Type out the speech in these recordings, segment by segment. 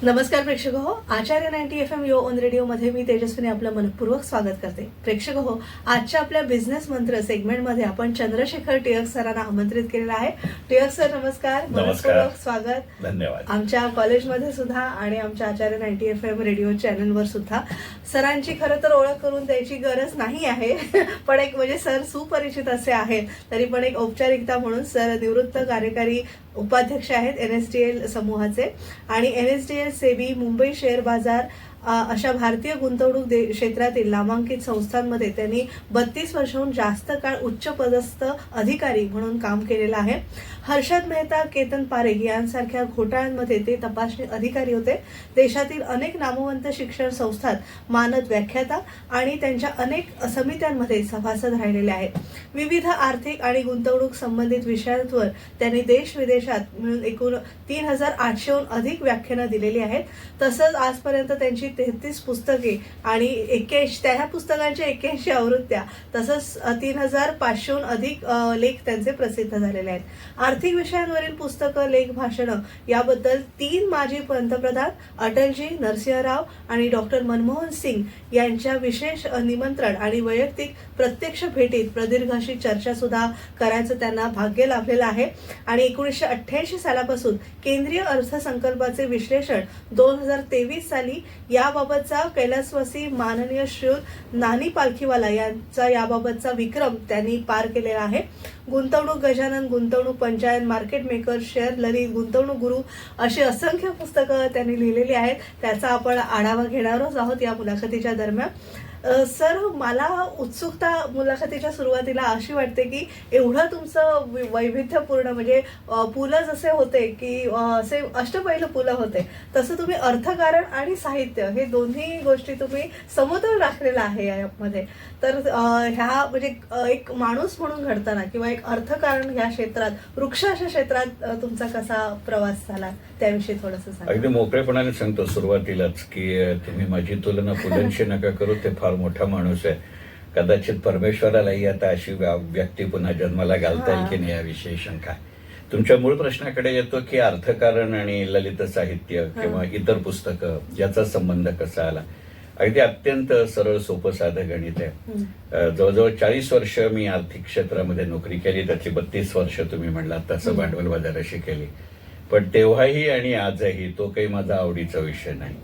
नमस्कार प्रेक्षक हो, आचार्य 90 FM यो ऑन रेडिओ मध्ये मी तेजस्विनी आपलं मनपूर्वक स्वागत करते. प्रेक्षक हो, आजच्या आपल्या बिझनेस मंत्र सेगमेंट मध्ये आपण चंद्रशेखर टिळक सरांना आमंत्रित केलेलं आहे. टिळक सर नमस्कार. मनपूर्वक स्वागत. धन्यवाद. आमच्या कॉलेजमध्ये सुद्धा आणि आमच्या आचार्य 90 FM रेडिओ चॅनलवर सुद्धा सरांची खरं तर ओळख करून द्यायची गरज नाही आहे, पण एक म्हणजे सर सुपरिचित असे आहेत, तरी पण एक औपचारिकता म्हणून सर निवृत्त कार्यकारी उपाध्यक्ष आहेत NSDL समूहाचे आणि NSDL सेबी, मुंबई शेअर बाजार अशा भारतीय गुंतवणूक क्षेत्रातील नामांकित संस्थांमध्ये त्यांनी 32 वर्षांहून जास्त काळ उच्च पदस्थ अधिकारी म्हणून काम केलेलं आहे. हर्षद मेहता, केतन पारेख यांसारख्या घोटाळ्यांमध्ये ते तपासणी अधिकारी होते. देशातील अनेक नामवंत शिक्षण संस्थांत मानद व्याख्याता आणि त्यांच्या अनेक समित्यांमध्ये सभासद राहिलेले आहेत. विविध आर्थिक आणि गुंतवणूक संबंधित विषयांवर त्यांनी देश विदेशात मिळून एकूण 3800हून अधिक व्याख्यानं दिलेली आहेत. तसंच आजपर्यंत त्यांची 33 पुस्तके आणि 81 त्या पुस्तकांच्या 81 आवृत्त्या तसंच 3500हून अधिक लेख त्यांचे प्रसिद्ध झालेले आहेत. आर्थिक विषयांवरील पुस्तकं, लेख, भाषणं याबद्दल 3 माजी पंतप्रधान अटलजी, नरसिंहराव आणि डॉक्टर मनमोहन सिंग यांच्या विशेष निमंत्रण आणि वैयक्तिक प्रत्यक्ष भेटीत प्रदीर्घ अशी चर्चा सुद्धा करायचं त्यांना भाग्य लाभलेलं आहे. आणि 1988 सालापासून केंद्रीय अर्थसंकल्पाचे विश्लेषण 2023 साली याबाबतचा कैलासवासी माननीय श्रीयुत नानी पालखीवाला यांचा याबाबतचा विक्रम त्यांनी पार केलेला आहे. गुंतवणूक गजानन, गुंतवणूक पंचायत, मार्केट मेकर, शेअर ललित, गुंतवणूक गुरु अशी असंख्य पुस्तकं त्यांनी लिहिलेली आहेत. त्याचा आपण आढावा घेणारच आहोत या मुलाखतीच्या दरम्यान. सर, मला उत्सुकता मुलाखतीच्या सुरुवातीला अशी वाटते की एवढं तुमचं वैविध्यपूर्ण म्हणजे पुलं जसे होते की असे अष्टपैलू पुलं होते, तसं तुम्ही अर्थकारण आणि साहित्य हे दोन्ही गोष्टी तुम्ही समतोल राखलेला आहे यामध्ये. तर ह्या म्हणजे एक माणूस म्हणून घडताना किंवा एक अर्थकारण ह्या क्षेत्रात, वृक्षाच्या क्षेत्रात तुमचा कसा प्रवास झाला त्याविषयी थोडंसं सांगा. अगदी मोकळेपणाने सांगतो सुरुवातीलाच की तुम्ही माझी तुलना पुलंशी नका करू, ते फार मोठा माणूस आहे. कदाचित परमेश्वरालाही आता अशी व्यक्ती पुन्हा जन्माला घालता येईल की नाही याविषयी शंका. तुमच्या मूळ प्रश्नाकडे येतो की अर्थकारण आणि ललित साहित्य किंवा इतर पुस्तकं याचा संबंध कसा आला. अगदी अत्यंत सरळ, सोपं, साधं गणित आहे. जवळजवळ 40 वर्ष मी आर्थिक क्षेत्रामध्ये नोकरी केली, त्याची 32 वर्ष तुम्ही म्हणलात तसं भांडवल बाजाराशी केली. पण तेव्हाही आणि आजही तो काही माझा आवडीचा विषय नाही.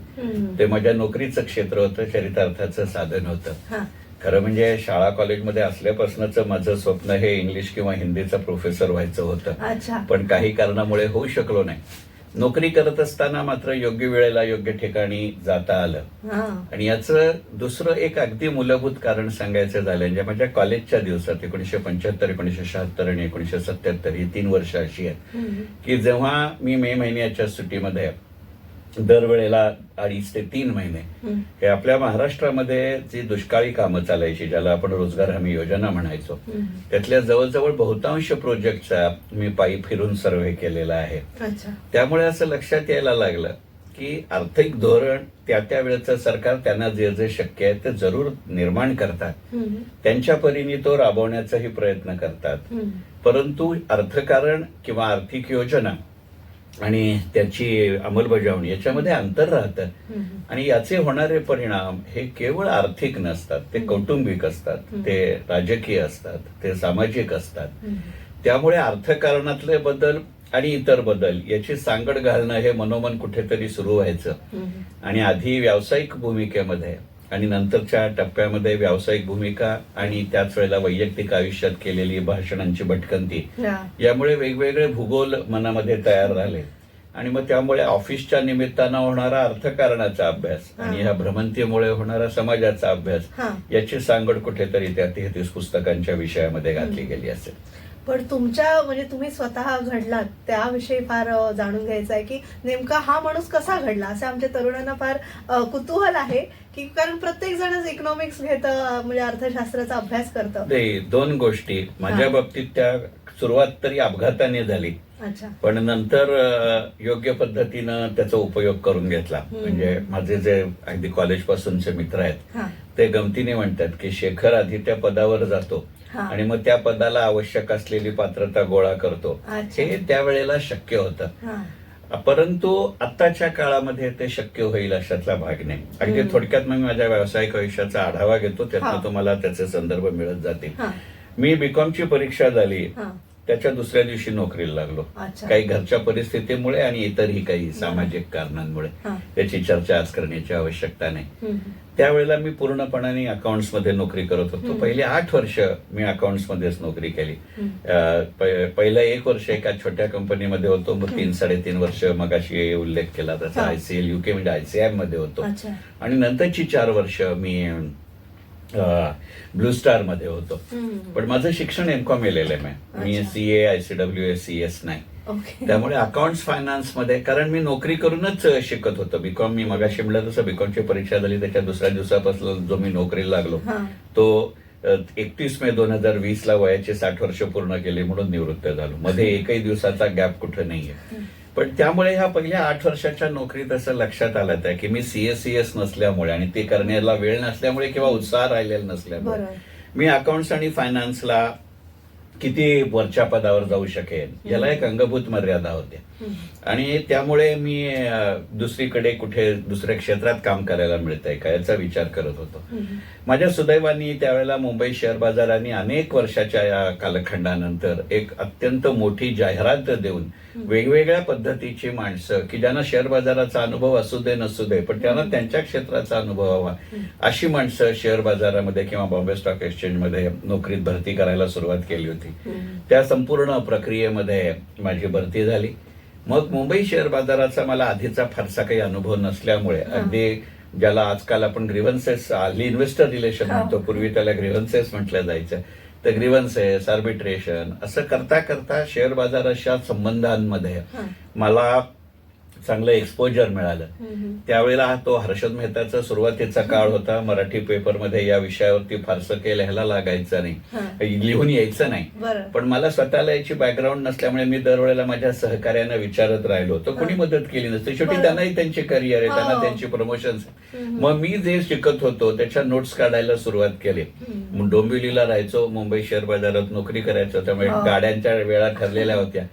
ते माझ्या नोकरीचं क्षेत्र होतं, चरितार्थाचं साधन होतं. खरं म्हणजे शाळा कॉलेजमध्ये असल्यापासूनच माझं स्वप्न हे इंग्लिश किंवा हिंदीचा प्रोफेसर व्हायचं होतं, पण काही कारणामुळे होऊ शकलो नाही. नोकरी करत असताना मात्र योग्य वेळेला योग्य ठिकाणी जाता आलं. आणि याचं दुसरं एक अगदी मूलभूत कारण सांगायचं झालं म्हणजे माझ्या कॉलेजच्या दिवसात 1975, 1976 आणि 1977 ही 3 वर्ष अशी आहेत की जेव्हा मी मे महिन्याच्या सुट्टीमध्ये दरवेळेला 2.5 ते 3 महिने हे आपल्या महाराष्ट्रामध्ये जी दुष्काळी कामं चालायची, ज्याला आपण रोजगार हमी योजना म्हणायचो, त्यातल्या जवळजवळ बहुतांश प्रोजेक्टचा मी पायी फिरून सर्व्हे केलेला आहे. त्यामुळे असं लक्षात यायला लागलं की आर्थिक धोरण त्या वेळेचं सरकार त्यांना जे जे शक्य आहे ते जरूर निर्माण करतात, त्यांच्या परीने तो राबवण्याचाही प्रयत्न करतात. परंतु अर्थकारण किंवा आर्थिक योजना आणि त्याची अंमलबजावणी याच्यामध्ये अंतर राहतं. आणि याचे होणारे परिणाम हे केवळ आर्थिक नसतात, ते कौटुंबिक असतात, ते राजकीय असतात, ते सामाजिक असतात. त्यामुळे अर्थकारणातले बदल आणि इतर बदल याची सांगड घालणं हे मनोमन कुठेतरी सुरू व्हायचं. आणि आधी व्यावसायिक भूमिकेमध्ये आणि नंतरच्या टप्प्यामध्ये व्यावसायिक भूमिका आणि त्याच वेळेला वैयक्तिक आयुष्यात केलेली भाषणांची भटकंती यामुळे वेगवेगळे भूगोल मनामध्ये तयार झाले. आणि मग त्यामुळे ऑफिसच्या निमित्तानं होणारा अर्थकारणाचा अभ्यास आणि ह्या भ्रमंतीमुळे होणारा समाजाचा अभ्यास याची सांगड कुठेतरी त्या 33 पुस्तकांच्या विषयामध्ये घातली गेली असेल. पण तुमच्या म्हणजे तुम्ही स्वतः घडलात त्याविषयी फार जाणून घ्यायचं आहे की नेमका हा माणूस कसा घडला, असं आमच्या तरुणांना फार कुतूहल आहे की कारण प्रत्येक जणच इकॉनॉमिक्स घेतं म्हणजे अर्थशास्त्राचा अभ्यास करतं. 2 गोष्टी माझ्या बाबतीत त्या सुरुवात तरी अपघाताने झाली, पण नंतर योग्य पद्धतीनं त्याचा उपयोग करून घेतला. म्हणजे माझे जे अगदी कॉलेजपासूनचे मित्र आहेत ते गमतीने म्हणतात की शेखर आधी त्या पदावर जातो आणि मग त्या पदाला आवश्यक असलेली पात्रता गोळा करतो. हे त्यावेळेला शक्य होतं. परंतु आत्ताच्या काळामध्ये ते शक्य होईल अशातला भाग नाही. अगदी थोडक्यात मग माझ्या व्यावसायिक आयुष्याचा आढावा घेतो, त्यातनं तुम्हाला त्याचे संदर्भ मिळत जातील. मी बीकॉमची परीक्षा झाली, त्याच्या दुसऱ्या दिवशी नोकरीला लागलो. काही घरच्या परिस्थितीमुळे आणि इतरही काही सामाजिक कारणांमुळे, त्याची चर्चा आज करण्याची आवश्यकता नाही. त्यावेळेला मी पूर्णपणाने अकाउंट्स मध्ये नोकरी करत होतो. पहिले 8 वर्ष मी अकाउंट्स मध्येच नोकरी केली. पहिलं 1 वर्ष एका छोट्या कंपनीमध्ये होतो, मग 3-3.5 वर्ष मगाशी उल्लेख केला त्याचा ICL UK म्हणजे ICM मध्ये होतो, आणि नंतरची 4 वर्ष मी ब्लू स्टार मध्ये होतो. पण माझं शिक्षण MCOM LLM आहे. मी CA ICWA CS नाही. त्यामुळे अकाउंट्स फायनान्स मध्ये, कारण मी नोकरी करूनच शिकत होतो. बीकॉम मी मगाशी म्हणलं तसं बीकॉमची परीक्षा झाली, त्याच्या दुसऱ्या दिवसापासून जो मी नोकरीला लागलो तो 31 मे 2020 ला वयाचे 60 वर्ष पूर्ण केली म्हणून निवृत्त झालो. मध्ये एकही दिवसाचा गॅप कुठं नाहीये. पण त्यामुळे ह्या पहिल्या 8 वर्षाच्या नोकरीत असं लक्षात आलं की मी CS नसल्यामुळे आणि ते करण्याला वेळ नसल्यामुळे किंवा उत्साह राहिलेला नसल्यामुळे मी अकाउंट्स आणि फायनान्सला किती वरच्या पदावर जाऊ शकेन याला एक अंगभूत मर्यादा होती. आणि त्यामुळे मी दुसरीकडे कुठे दुसऱ्या क्षेत्रात काम करायला मिळतंय का याचा विचार करत होतो. माझ्या सुदैवानी त्यावेळेला मुंबई शेअर बाजाराने अनेक वर्षाच्या या कालखंडानंतर एक अत्यंत मोठी जाहिरात देऊन वेगवेगळ्या पद्धतीची माणसं की ज्यांना शेअर बाजाराचा अनुभव असू दे नसू दे पण त्यांना त्यांच्या क्षेत्राचा अनुभव हवा अशी माणसं शेअर बाजारामध्ये किंवा बॉम्बे स्टॉक एक्सचेंज मध्ये नोकरीत भरती करायला सुरुवात केली होती. त्या संपूर्ण प्रक्रियेमध्ये माझी भरती झाली. मग मुंबई शेअर बाजाराचा मला आधीचा फारसा काही अनुभव नसल्यामुळे अगदी ज्याला आजकाल आपण ग्रीव्हन्सेस हल्ली इन्व्हेस्टर रिलेशन म्हणतो, पूर्वी त्याला ग्रीव्हन्सेस म्हटलं जायचं, तर ग्रीव्हन्सेस आर्बिट्रेशन असं करता करता शेअर बाजाराच्या संबंधांमध्ये मला चांगलं एक्सपोजर मिळालं. त्यावेळेला तो हर्षद मेहताचा सुरुवातीचा काळ होता. मराठी पेपरमध्ये या विषयावरती फारसं काही लिहायला लागायचं नाही, लिहून यायचं नाही. पण मला स्वतःला याची बॅकग्राऊंड नसल्यामुळे मी दरवेळेला माझ्या सहकार्यांना विचारत राहिलो. तो कोणी मदत केली नसते, शेवटी त्यांनाही त्यांचे करिअर आहे, त्यांना त्यांची प्रमोशन्स. मग मी जे शिकत होतो त्याच्या नोट्स काढायला सुरुवात केली. डोंबिवलीला राहायचो, मुंबई शेअर बाजारात नोकरी करायचो, त्यामुळे गाड्यांच्या वेळा ठरलेल्या होत्या.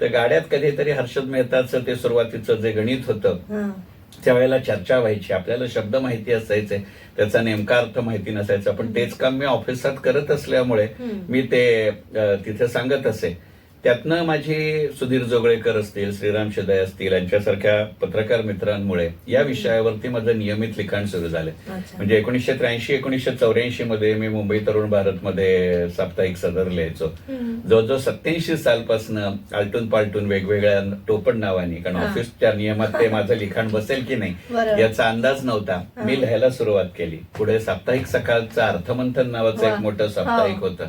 तर गाड्यात कधीतरी हर्षद मेहताचं ते सुरुवातीचं जे गणित होतं त्यावेळेला चर्चा व्हायची. आपल्याला शब्द माहिती असायचे, त्याचा नेमका अर्थ माहिती नसायचा, पण तेच काम मी ऑफिसात करत असल्यामुळे मी ते तिथे सांगत असे. त्यातनं माझी सुधीर जोगळेकर असतील, श्रीराम शिदाय असतील यांच्यासारख्या पत्रकार मित्रांमुळे या विषयावरती माझं नियमित लिखाण सुरू झालं. म्हणजे 1983-1984 मध्ये मी मुंबई तरुण भारतमध्ये साप्ताहिक सदर लिहायचो. जवळजवळ 87 सालपासून आलटून पालटून वेगवेगळ्या टोपण नावानी, कारण ऑफिसच्या नियमात ते माझं लिखाण बसेल की नाही याचा अंदाज नव्हता, मी लिहायला सुरुवात केली. पुढे साप्ताहिक सकाळचं अर्थमंथन नावाचं एक मोठं साप्ताहिक होतं.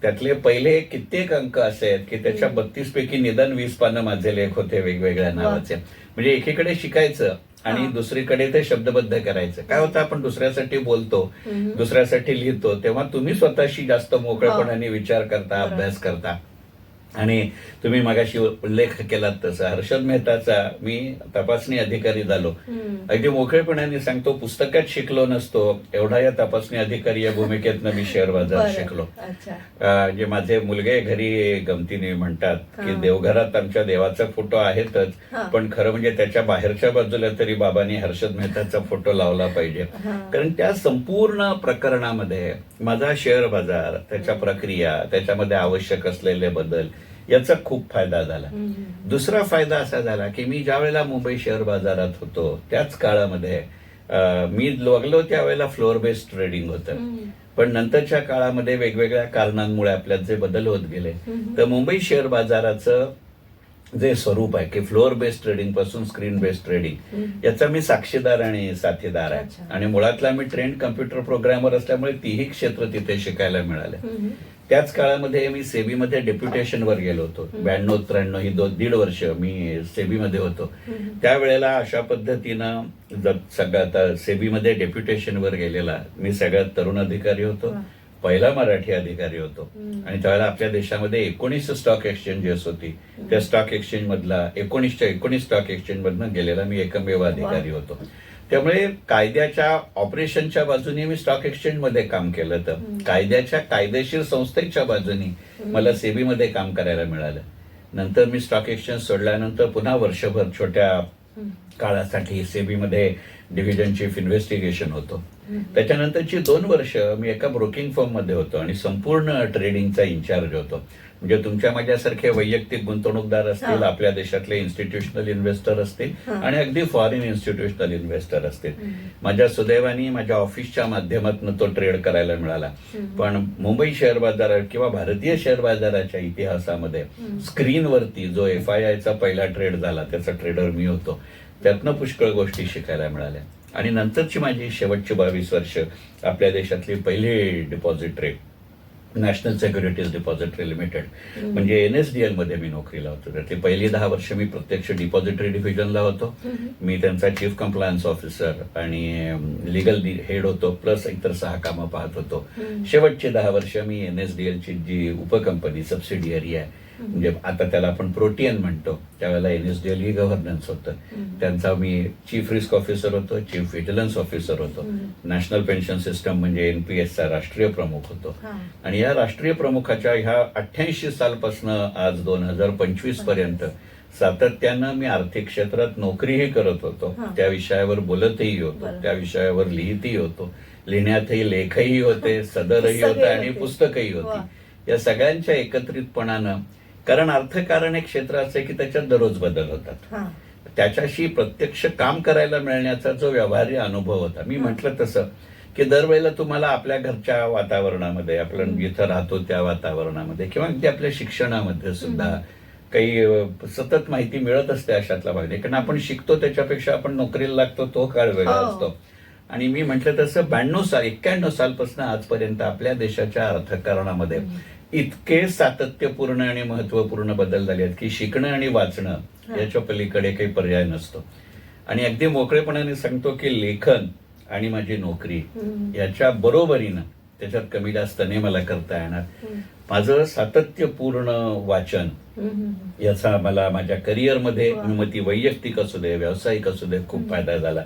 त्यातले पहिले कित्येक अंक असे आहेत की त्याच्या 32 पैकी निदान 20 पानं माझे लेख होते वेगवेगळ्या नावाचे. म्हणजे एकीकडे शिकायचं आणि दुसरीकडे ते शब्दबद्ध करायचं. काय होतं, आपण दुसऱ्यासाठी बोलतो, दुसऱ्यासाठी लिहितो, तेव्हा तुम्ही स्वतःशी जास्त मोकळेपणाने विचार करता, अभ्यास करता. आणि तुम्ही मगाशी उल्लेख केलात तसं हर्षद मेहताचा मी तपासणी अधिकारी झालो. अगदी मोकळेपणाने सांगतो, पुस्तकात शिकलो नसतो एवढा या तपासणी अधिकारी या भूमिकेतनं मी शेअर बाजार शिकलो. जे माझे मुलगे घरी गमतीने म्हणतात की देवघरात आमच्या देवाचा फोटो आहेतच, पण खरं म्हणजे त्याच्या बाहेरच्या बाजूला तरी बाबांनी हर्षद मेहताचा फोटो लावला पाहिजे. कारण त्या संपूर्ण प्रकरणामध्ये माझा शेअर बाजार, त्याच्या प्रक्रिया, त्याच्यामध्ये आवश्यक असलेले बदल याचा खूप फायदा झाला. दुसरा फायदा असा झाला की मी ज्या वेळेला मुंबई शेअर बाजारात होतो त्याच काळामध्ये मी लागलो त्यावेळेला फ्लोअर बेस्ड ट्रेडिंग होतं. पण नंतरच्या काळामध्ये वेगवेगळ्या कारणांमुळे आपल्यात जे बदल होत गेले, तर मुंबई शेअर बाजाराचं जे स्वरूप आहे की फ्लोअर बेस्ड ट्रेडिंग पासून स्क्रीन बेस्ड ट्रेडिंग याचा मी साक्षीदार आणि साथीदार आहे. आणि मुळातला मी ट्रेंड कम्प्युटर प्रोग्रामर असल्यामुळे तीही क्षेत्र तिथे शिकायला मिळाले. त्याच काळामध्ये मी सेबीमध्ये डेप्युटेशनवर गेलो होतो. 92-93 ही 1.5 वर्ष मी सेबीमध्ये होतो. त्यावेळेला अशा पद्धतीनं सगळ्यात सेबीमध्ये डेप्युटेशनवर गेलेला मी सगळ्यात तरुण अधिकारी होतो, पहिला मराठी अधिकारी होतो. आणि त्यावेळेला आपल्या देशामध्ये 19 स्टॉक एक्सचेंजेस होती. त्या स्टॉक एक्सचेंज मधला 19 स्टॉक एक्सचेंज मधनं गेलेला मी एकमेव अधिकारी होतो. त्यामुळे कायद्याच्या ऑपरेशनच्या बाजूने मी स्टॉक एक्सचेंज मध्ये काम केलं, तर कायद्याच्या कायदेशीर संस्थेच्या बाजूने मला सेबीमध्ये काम करायला मिळालं. नंतर मी स्टॉक एक्सचेंज सोडल्यानंतर पुन्हा वर्षभर छोट्या काळासाठी सेबीमध्ये डिव्हिजन चीफ इन्व्हेस्टिगेशन होतो. त्याच्यानंतरची 2 वर्ष मी एका ब्रोकिंग फर्ममध्ये होतो आणि संपूर्ण ट्रेडिंगचा इन्चार्ज होतो. म्हणजे तुमच्या माझ्यासारखे वैयक्तिक गुंतवणूकदार असतील, आपल्या देशातले इन्स्टिट्यूशनल इन्व्हेस्टर असतील आणि अगदी फॉरेन इन्स्टिट्यूशनल इन्व्हेस्टर असतील. माझ्या सुदैवाने माझ्या ऑफिसच्या माध्यमातून तो ट्रेड करायला मिळाला. पण मुंबई शेअर बाजार किंवा भारतीय शेअर बाजाराच्या इतिहासामध्ये स्क्रीनवरती जो FIIचा पहिला ट्रेड झाला त्याचा ट्रेडर मी होतो. त्यातनं पुष्कळ गोष्टी शिकायला मिळाल्या. आणि नंतरची माझी शेवटची 22 वर्ष आपल्या देशातली पहिली depository national securities depository limited म्हणजे NSDL मध्ये मी नोकरीला होतो. त्यातली पहिली 10 वर्ष मी प्रत्यक्ष डिपॉझिटरी डिव्हिजनला होतो. मी त्यांचा चीफ कंप्लायन्स ऑफिसर आणि लिगल हेड होतो, प्लस इतर 6 कामं पाहत होतो. शेवटची 10 वर्ष मी NSDLची जी उपकंपनी सबसिडियरी आहे, म्हणजे आता त्याला आपण प्रोटियन म्हणतो, त्यावेळेला NSDL ही गव्हर्नन्स होतं, त्यांचा मी चीफ रिस्क ऑफिसर होतो, चीफ व्हिजिलन्स ऑफिसर होतो. नॅशनल पेन्शन सिस्टम म्हणजे NPSचा राष्ट्रीय प्रमुख होतो. आणि या राष्ट्रीय प्रमुखाच्या ह्या 88 सालपासून आज 2025 पर्यंत सातत्यानं मी आर्थिक क्षेत्रात नोकरीही करत होतो, त्या विषयावर बोलतही होतो, त्या विषयावर लिहितही होतो, लिहिण्यातही लेखही होते, सदरही होते आणि पुस्तकही होती. या सगळ्यांच्या एकत्रितपणानं, कारण अर्थकारण एक क्षेत्र असं की त्याच्यात दररोज बदल होतात, त्याच्याशी प्रत्यक्ष काम करायला मिळण्याचा जो व्यवहार्य अनुभव होता. मी म्हटलं तसं की दरवेळेला तुम्हाला आपल्या घरच्या वातावरणामध्ये, आपण जिथं राहतो त्या वातावरणामध्ये किंवा अगदी आपल्या शिक्षणामध्ये सुद्धा काही सतत माहिती मिळत असते अशातला भाग नाही. कारण आपण शिकतो त्याच्यापेक्षा आपण नोकरीला लागतो तो काळ वेगळा असतो. आणि मी म्हटलं तसं 91 सालपासून आजपर्यंत आपल्या देशाच्या अर्थकारणामध्ये इतके सातत्यपूर्ण आणि महत्वपूर्ण बदल झाले आहेत की शिकणं आणि वाचणं याच्या पलीकडे काही पर्याय नसतो. आणि अगदी मोकळेपणाने सांगतो की लेखन आणि माझी नोकरी याच्या बरोबरीनं, त्याच्यात कमी जास्त नाही मला करता येणार, माझं सातत्यपूर्ण वाचन याचा मला माझ्या करिअरमध्ये, मग ती वैयक्तिक असू दे व्यावसायिक असू दे, खूप फायदा झाला.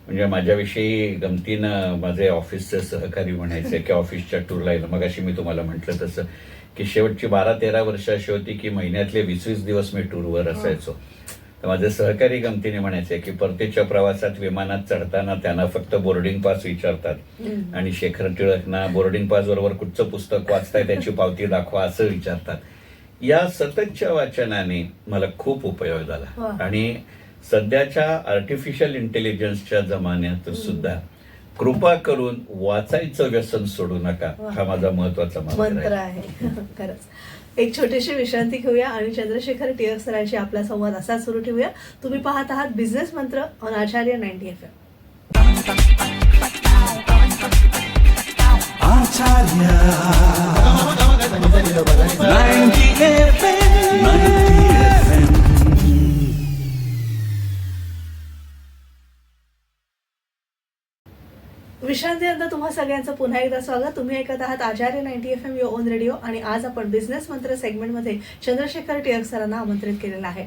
म्हणजे माझ्याविषयी गमतीनं माझे ऑफिसचे सहकारी म्हणायचे की ऑफिसच्या टूरला येणं, मग अशी मी तुम्हाला म्हटलं तसं की शेवटची 12-13 वर्ष अशी होती की महिन्यातले 20-20 दिवस मी टूरवर असायचो. तर माझे सहकारी गमतीने म्हणायचे की परतीच्या प्रवासात विमानात चढताना त्यांना फक्त बोर्डिंग पास विचारतात आणि शेखर टिळकना बोर्डिंग पास बरोबर कुठचं पुस्तक वाचताय त्याची पावती दाखवा असं विचारतात. या सततच्या वाचनाने मला खूप उपयोग झाला. आणि सध्याच्या आर्टिफिशियल इंटेलिजन्सच्या जमान्यात सुद्धा कृपा करून वाचायचं व्यसन सोडू नका, हा माझा महत्वाचा मंत्र आहे. खरंच. एक छोटीशी विश्रांती घेऊया आणि चंद्रशेखर टिळक सरांशी आपला संवाद असा सुरू ठेवूया. तुम्ही पाहत आहात बिझनेस मंत्र ऑन आचार्य 90 FM. विश्रांतीनंतर तुम्हा सगळ्यांचं पुन्हा एकदा स्वागत. तुम्ही ऐकत आहात आचार्य 90 FM युअर ओन रेडिओ. आणि आज आपण बिझनेस मंत्र सेगमेंटमध्ये चंद्रशेखर टिळक सरांना आमंत्रित केलेलं आहे.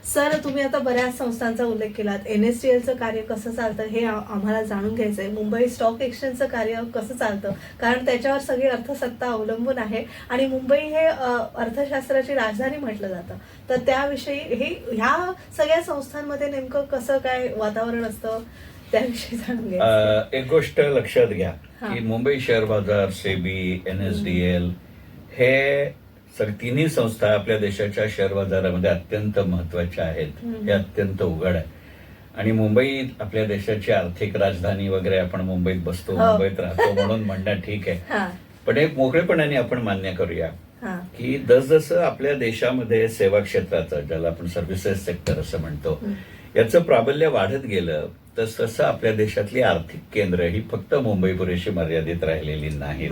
सर, तुम्ही आता बऱ्याच संस्थांचा उल्लेख केलात. NSDLचं कार्य कसं चालतं हे आम्हाला जाणून घ्यायचंय. मुंबई स्टॉक एक्सचेंजचं कार्य कसं चालतं, कारण त्याच्यावर सगळी अर्थसत्ता अवलंबून आहे आणि मुंबई हे अर्थशास्त्राची राजधानी म्हटलं जातं. तर त्याविषयी ह्या सगळ्या संस्थांमध्ये नेमकं कसं काय वातावरण असतं त्याविषयी जाणून घ्या. एक गोष्ट लक्षात घ्या की मुंबई शेअर बाजार, सेबी, NSDL हे तिन्ही संस्था आपल्या देशाच्या शेअर बाजारामध्ये अत्यंत महत्वाच्या आहेत. हे अत्यंत उघड आहे. आणि मुंबई आपल्या देशाची आर्थिक राजधानी वगैरे, आपण मुंबईत बसतो, मुंबईत राहतो म्हणून म्हणणं ठीक आहे. पण एक मोकळेपणाने आपण मान्य करूया की जसजसं आपल्या देशामध्ये सेवा क्षेत्राचं, ज्याला आपण सर्व्हिसेस सेक्टर असं म्हणतो, याचं प्राबल्य वाढत गेलं तसं आपल्या देशातली आर्थिक केंद्र ही फक्त मुंबई पुरेशी मर्यादित राहिलेली नाहीत.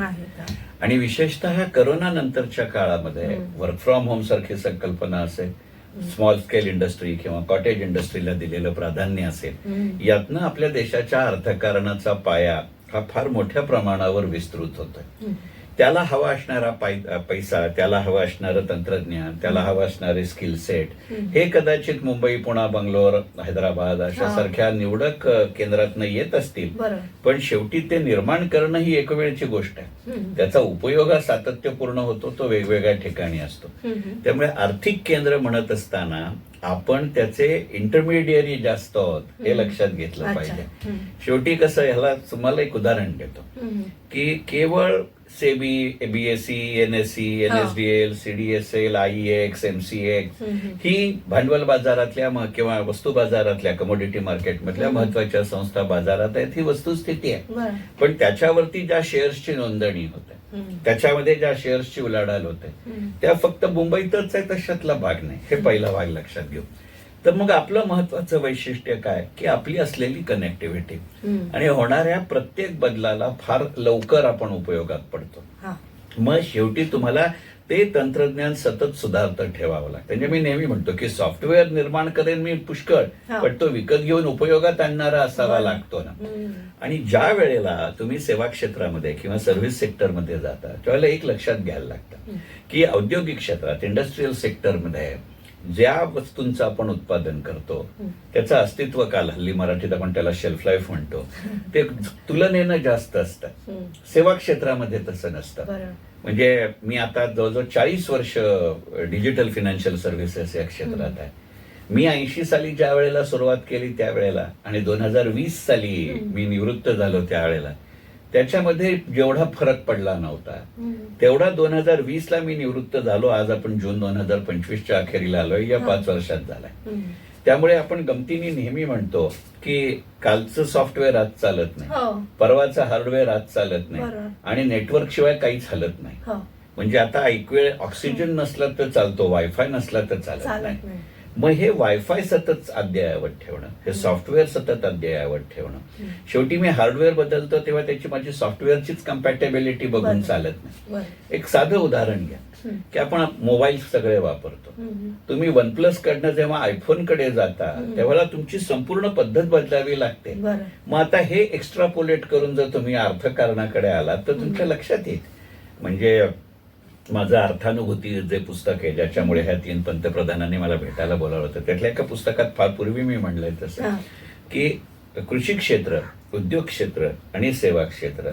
आणि विशेषतः करोना नंतरच्या काळामध्ये वर्क फ्रॉम होम सारखी संकल्पना असेल, स्मॉल स्केल इंडस्ट्री किंवा कॉटेज इंडस्ट्रीला दिलेलं प्राधान्य असेल, यातनं आपल्या देशाच्या अर्थकारणाचा पाया हा फार मोठ्या प्रमाणावर विस्तृत होतोय. त्याला हवा असणारा पैसा, त्याला हवं असणारं तंत्रज्ञान, त्याला हवं असणारे स्किल सेट हे कदाचित मुंबई, पुणे, बंगलोर, हैदराबाद अशा सारख्या निवडक केंद्रातनं येत असतील. पण शेवटी ते निर्माण करणं ही एक वेळची गोष्ट आहे. त्याचा उपयोग हा सातत्यपूर्ण होतो, तो वेगवेगळ्या ठिकाणी असतो. त्यामुळे आर्थिक केंद्र म्हणत असताना आपण त्याचे इंटरमिडियरी जास्त आहोत हे लक्षात घेतलं पाहिजे. शेवटी कसं, ह्याला तुम्हाला एक उदाहरण देतो की केवळ SEBI, BSE, NSC, NSDL, CDSL, IX, MCX ही भांडवल बाजारातल्या किंवा वस्तू बाजारातल्या कमोडिटी मार्केटमधल्या महत्वाच्या संस्था बाजारात आहेत, ही वस्तुस्थिती आहे. पण त्याच्यावरती ज्या शेअर्सची नोंदणी होते, त्याच्यामध्ये ज्या शेअर्सची उलाढाल होते, त्या फक्त मुंबईतच आहे तशातला भाग नाही. हे पहिला भाग लक्षात घेऊ. तर मग आपलं महत्वाचं वैशिष्ट्य काय की आपली असलेली कनेक्टिव्हिटी आणि होणाऱ्या प्रत्येक बदलाला फार लवकर आपण उपयोगात पडतो. मग शेवटी तुम्हाला ते तंत्रज्ञान सतत सुधारतं ठेवावं लागतं. म्हणजे मी नेहमी म्हणतो की सॉफ्टवेअर निर्माण करेन मी पुष्कळ, पण तो विकत घेऊन उपयोगात आणणारा असावा लागतो ना. आणि ज्या वेळेला तुम्ही सेवा क्षेत्रामध्ये किंवा सर्व्हिस सेक्टरमध्ये जाता त्यावेळेला एक लक्षात घ्यायला लागतं की औद्योगिक क्षेत्रात, इंडस्ट्रीयल सेक्टरमध्ये ज्या वस्तूंचं आपण उत्पादन करतो त्याचं अस्तित्व काल, हल्ली मराठीत आपण त्याला शेल्फ लाईफ म्हणतो, ते तुलनेनं जास्त असतं. सेवा क्षेत्रामध्ये तसं नसतं. म्हणजे मी आता जवळजवळ 40 वर्ष डिजिटल फायनान्शियल सर्व्हिसेस या क्षेत्रात आहे. मी 80 साली ज्या वेळेला सुरुवात केली त्यावेळेला आणि 2020 साली मी निवृत्त झालो त्यावेळेला, त्याच्यामध्ये जेवढा फरक पडला नव्हता तेवढा 2020 ला मी निवृत्त झालो. आज आपण जून 2025च्या अखेरीला आलोय, या 5 वर्षात झालाय. त्यामुळे आपण गमतीने नेहमी म्हणतो की कालचं सॉफ्टवेअर आज चालत नाही, परवाचं हार्डवेअर आज चालत नाही आणि नेटवर्क शिवाय काहीच हलत नाही. म्हणजे आता ऐक वेळ ऑक्सिजन नसला तर चालतो, वायफाय नसला तर चालत नाही. मग हे वायफाय सतत अद्ययावत ठेवणं, हे सॉफ्टवेअर सतत अद्ययावत ठेवणं. शेवटी मी हार्डवेअर बदलतो तेव्हा त्याची माझी सॉफ्टवेअरचीच कम्पॅटेबिलिटी बघून चालत नाही. एक साधं उदाहरण घ्या की आपण मोबाईल सगळे वापरतो. तुम्ही OnePlus कडनं जेव्हा आयफोन कडे जाता तेव्हा तुमची संपूर्ण पद्धत बदलावी लागते. मग आता हे एक्स्ट्रापोलेट करून जर तुम्ही अर्थकारणाकडे आलात तर तुमच्या लक्षात येईल. म्हणजे माझं अर्थानुभूती जे पुस्तक आहे ज्याच्यामुळे ह्या 3 पंतप्रधानांनी मला भेटायला बोलावलं होतं, त्यातल्या एका पुस्तकात फार पूर्वी मी म्हणलंय तसं की कृषी क्षेत्र, उद्योग क्षेत्र आणि सेवा क्षेत्र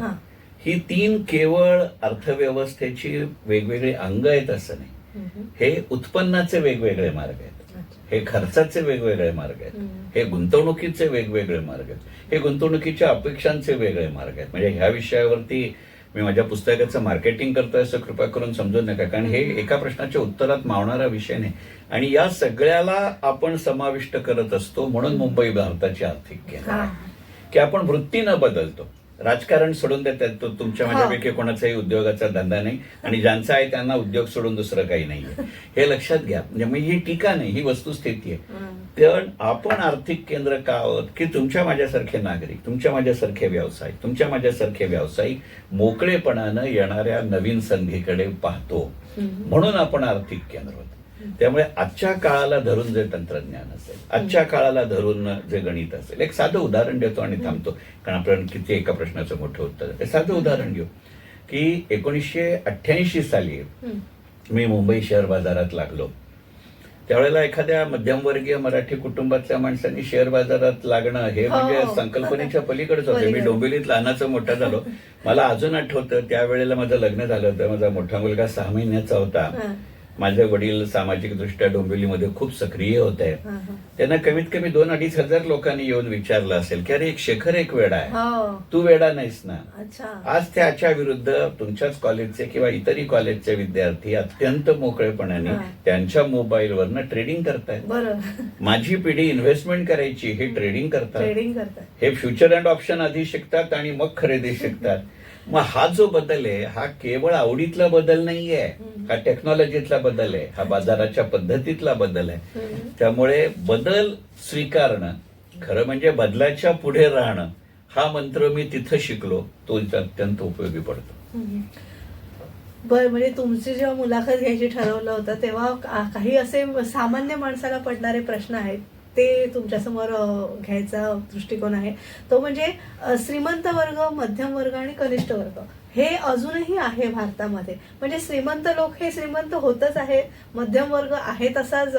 ही 3 केवळ अर्थव्यवस्थेची वेगवेगळी अंग आहेत असं नाही. हे उत्पन्नाचे वेगवेगळे मार्ग आहेत, हे खर्चाचे वेगवेगळे मार्ग आहेत, हे गुंतवणुकीचे वेगवेगळे मार्ग आहेत, हे गुंतवणुकीच्या अपेक्षांचे वेगळे मार्ग आहेत. म्हणजे ह्या विषयावरती मी माझ्या पुस्तकाचं मार्केटिंग करतोय असं कृपा करून समजू नका, कारण हे एका प्रश्नाच्या उत्तरात मावणारा विषय नाही. आणि या सगळ्याला आपण समाविष्ट करत असतो. म्हणून मुंबई भारताची आर्थिक केंद्र आहे की आपण वृत्तीनं बदलतो. राजकारण सोडून देतात, तो तुमच्या माझ्यापैकी कोणाचाही उद्योगाचा धंदा नाही आणि ज्यांचा आहे त्यांना उद्योग सोडून दुसरं काही नाहीये, हे लक्षात घ्या. म्हणजे ही टीका नाही, ही वस्तुस्थिती आहे. तर आपण आर्थिक केंद्र का आहोत की तुमच्या माझ्यासारखे नागरिक, तुमच्या माझ्यासारखे व्यावसायिक, तुमच्या माझ्यासारखे व्यावसायिक मोकळेपणानं येणाऱ्या नवीन संधीकडे पाहतो, म्हणून आपण आर्थिक केंद्र होतो. त्यामुळे आजच्या काळाला धरून जे तंत्रज्ञान असेल, आजच्या काळाला धरून जे गणित असेल, एक साधं उदाहरण देतो आणि थांबतो, कारण आपण किती एका प्रश्नाचं मोठं उत्तर आहे. साधं उदाहरण घेऊ की 1988 साली मी मुंबई शेअर बाजारात लागलो. त्यावेळेला एखाद्या मध्यमवर्गीय मराठी कुटुंबातल्या माणसांनी शेअर बाजारात लागणं हे म्हणजे संकल्पनेच्या पलीकडेच होते. मी डोंबिवलीत लहानाचा मोठा झालो. मला अजून आठवतं त्यावेळेला माझं लग्न झालं होतं. माझा मोठा मुलगा 6 महिन्याचा होता. माझे वडील सामाजिक दृष्ट्या डोंबिवलीमध्ये खूप सक्रिय होते. त्यांना कमीत कमी 2-2.5 हजार लोकांनी येऊन विचारलं असेल की अरे एक शेखर एक वेडा आहे, तू वेडा नाहीस ना. आज त्याच्या विरुद्ध तुमच्याच कॉलेजचे किंवा इतरही कॉलेजचे विद्यार्थी अत्यंत मोकळेपणाने त्यांच्या मोबाईलवरनं ट्रेडिंग करतायत. माझी पिढी इन्व्हेस्टमेंट करायची, हे ट्रेडिंग करतात. हे फ्युचर अँड ऑप्शन आधी शिकतात आणि मग खरेदी शिकतात. मग हा जो बदल आहे हा केवळ आवडीतला बदल नाहीये, हा टेक्नॉलॉजीतला बदल आहे, हा बाजाराच्या पद्धतीतला बदल आहे. त्यामुळे बदल स्वीकारणं, खरं म्हणजे बदलाच्या पुढे राहणं, हा मंत्र मी तिथं शिकलो, तो अत्यंत उपयोगी पडतो. बरं, म्हणजे तुमची जेव्हा मुलाखत घ्यायची ठरवलं होतं तेव्हा काही असे सामान्य माणसाला पडणारे प्रश्न आहेत ते तुमच्यासमोर घ्यायचा दृष्टिकोन आहे. तो म्हणजे श्रीमंत वर्ग, मध्यम वर्ग आणि कनिष्ठ वर्ग हे अजूनही आहे भारतामध्ये. म्हणजे श्रीमंत लोक हे श्रीमंत होतच आहे, मध्यम वर्ग आहे तसाच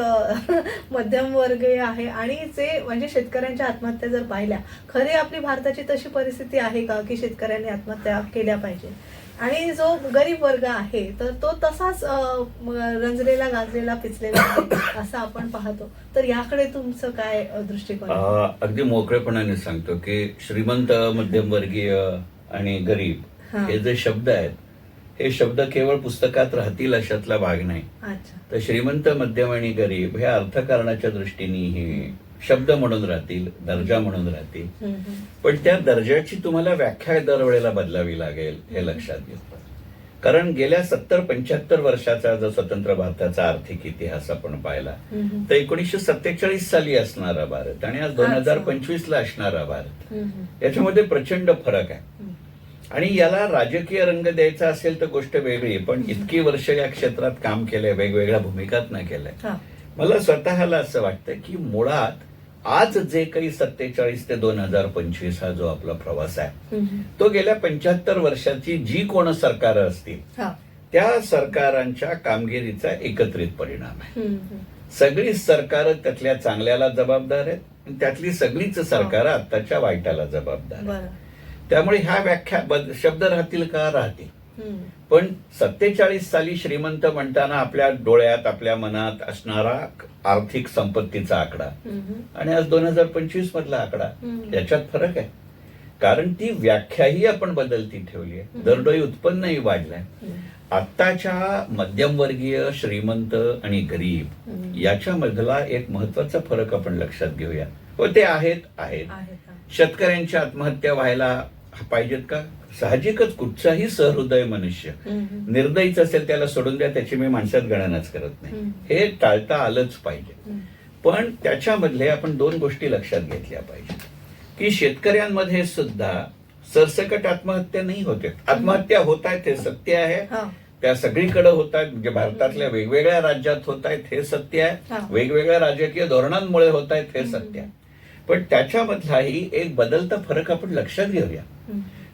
मध्यम वर्गीय आहे. आणि जे म्हणजे शेतकऱ्यांच्या आत्महत्या जर पाहिल्या, खरी आपली भारताची तशी परिस्थिती आहे का की शेतकऱ्यांनी आत्महत्या केल्या पाहिजे? आणि जो गरीब वर्ग आहे तर तो तसाच रंजलेला, गाजलेला, पिचलेला आहे असं आपण पाहतो. तर याकडे तुमचं काय दृष्टिकोन आहे? अगदी मोकळेपणाने सांगतो की श्रीमंत, मध्यमवर्गीय आणि गरीब हे जे शब्द आहेत, हे शब्द केवळ पुस्तकात राहतील अशातला भाग नाही. अच्छा. तर श्रीमंत, मध्यम आणि गरीब हे अर्थकारणाच्या दृष्टीने हे शब्द म्हणून राहतील, दर्जा म्हणून राहतील. पण त्या दर्जाची तुम्हाला व्याख्या दरवेळेला बदलावी लागेल हे लक्षात घेतो. कारण गेल्या 70-75 वर्षाचा जर स्वतंत्र भारताचा आर्थिक इतिहास आपण पाहिला तर 1947 साली असणारा भारत आणि आज 2025 ला असणारा भारत, याच्यामध्ये प्रचंड फरक आहे. आणि याला राजकीय रंग द्यायचा असेल तर गोष्ट वेगळी, पण इतकी वर्ष या क्षेत्रात काम केलंय, वेगवेगळ्या भूमिकांना केलंय. मला स्वतःला असं वाटतं की मुळात आज जे काही 47 ते 2025 हा जो आपला प्रवास आहे, तो गेल्या 75 वर्षाची जी कोण सरकार असतील त्या सरकारांच्या कामगिरीचा एकत्रित परिणाम आहे. सगळीच सरकार त्यातल्या चांगल्याला जबाबदार आहेत, त्यातली सगळीच सरकार आत्ताच्या वाईटाला जबाबदार आहेत. त्यामुळे ह्या व्याख्या शब्द राहतील का? राहतील. पण 47 साली श्रीमंत म्हणताना आपल्या डोळ्यात, आपल्या मनात असणारा आर्थिक संपत्तीचा आकडा आणि आज 2025 मधला आकडा, याच्यात फरक आहे. कारण ती व्याख्याही आपण बदलती ठेवली आहे, दरडोई उत्पन्नही वाढलंय. आत्ताच्या मध्यमवर्गीय, श्रीमंत आणि गरीब याच्या मधला एक महत्वाचा फरक आपण लक्षात घेऊया. व ते आहेत. शेतकऱ्यांच्या आत्महत्या व्हायला पाहिजेत का? साहजिकच. कुठचाही सहृदय मनुष्य निर्दयीच असेल त्याला सोडून द्या, त्याची मी माणसात गणनाच करत नाही. हे टाळता आलंच पाहिजे. पण त्याच्यामधले आपण 2 गोष्टी लक्षात घेतल्या पाहिजे की शेतकऱ्यांमध्ये सुद्धा सरसकट आत्महत्या नाही होते. आत्महत्या होत आहेत हे सत्य आहे, त्या सगळीकडे होत आहेत. म्हणजे भारतातल्या वेगवेगळ्या राज्यात होत आहेत हे सत्य आहे, वेगवेगळ्या राजकीय धोरणांमुळे होत आहेत हे सत्य आहे. पण त्याच्यामधलाही एक बदलता फरक आपण लक्षात घेऊया.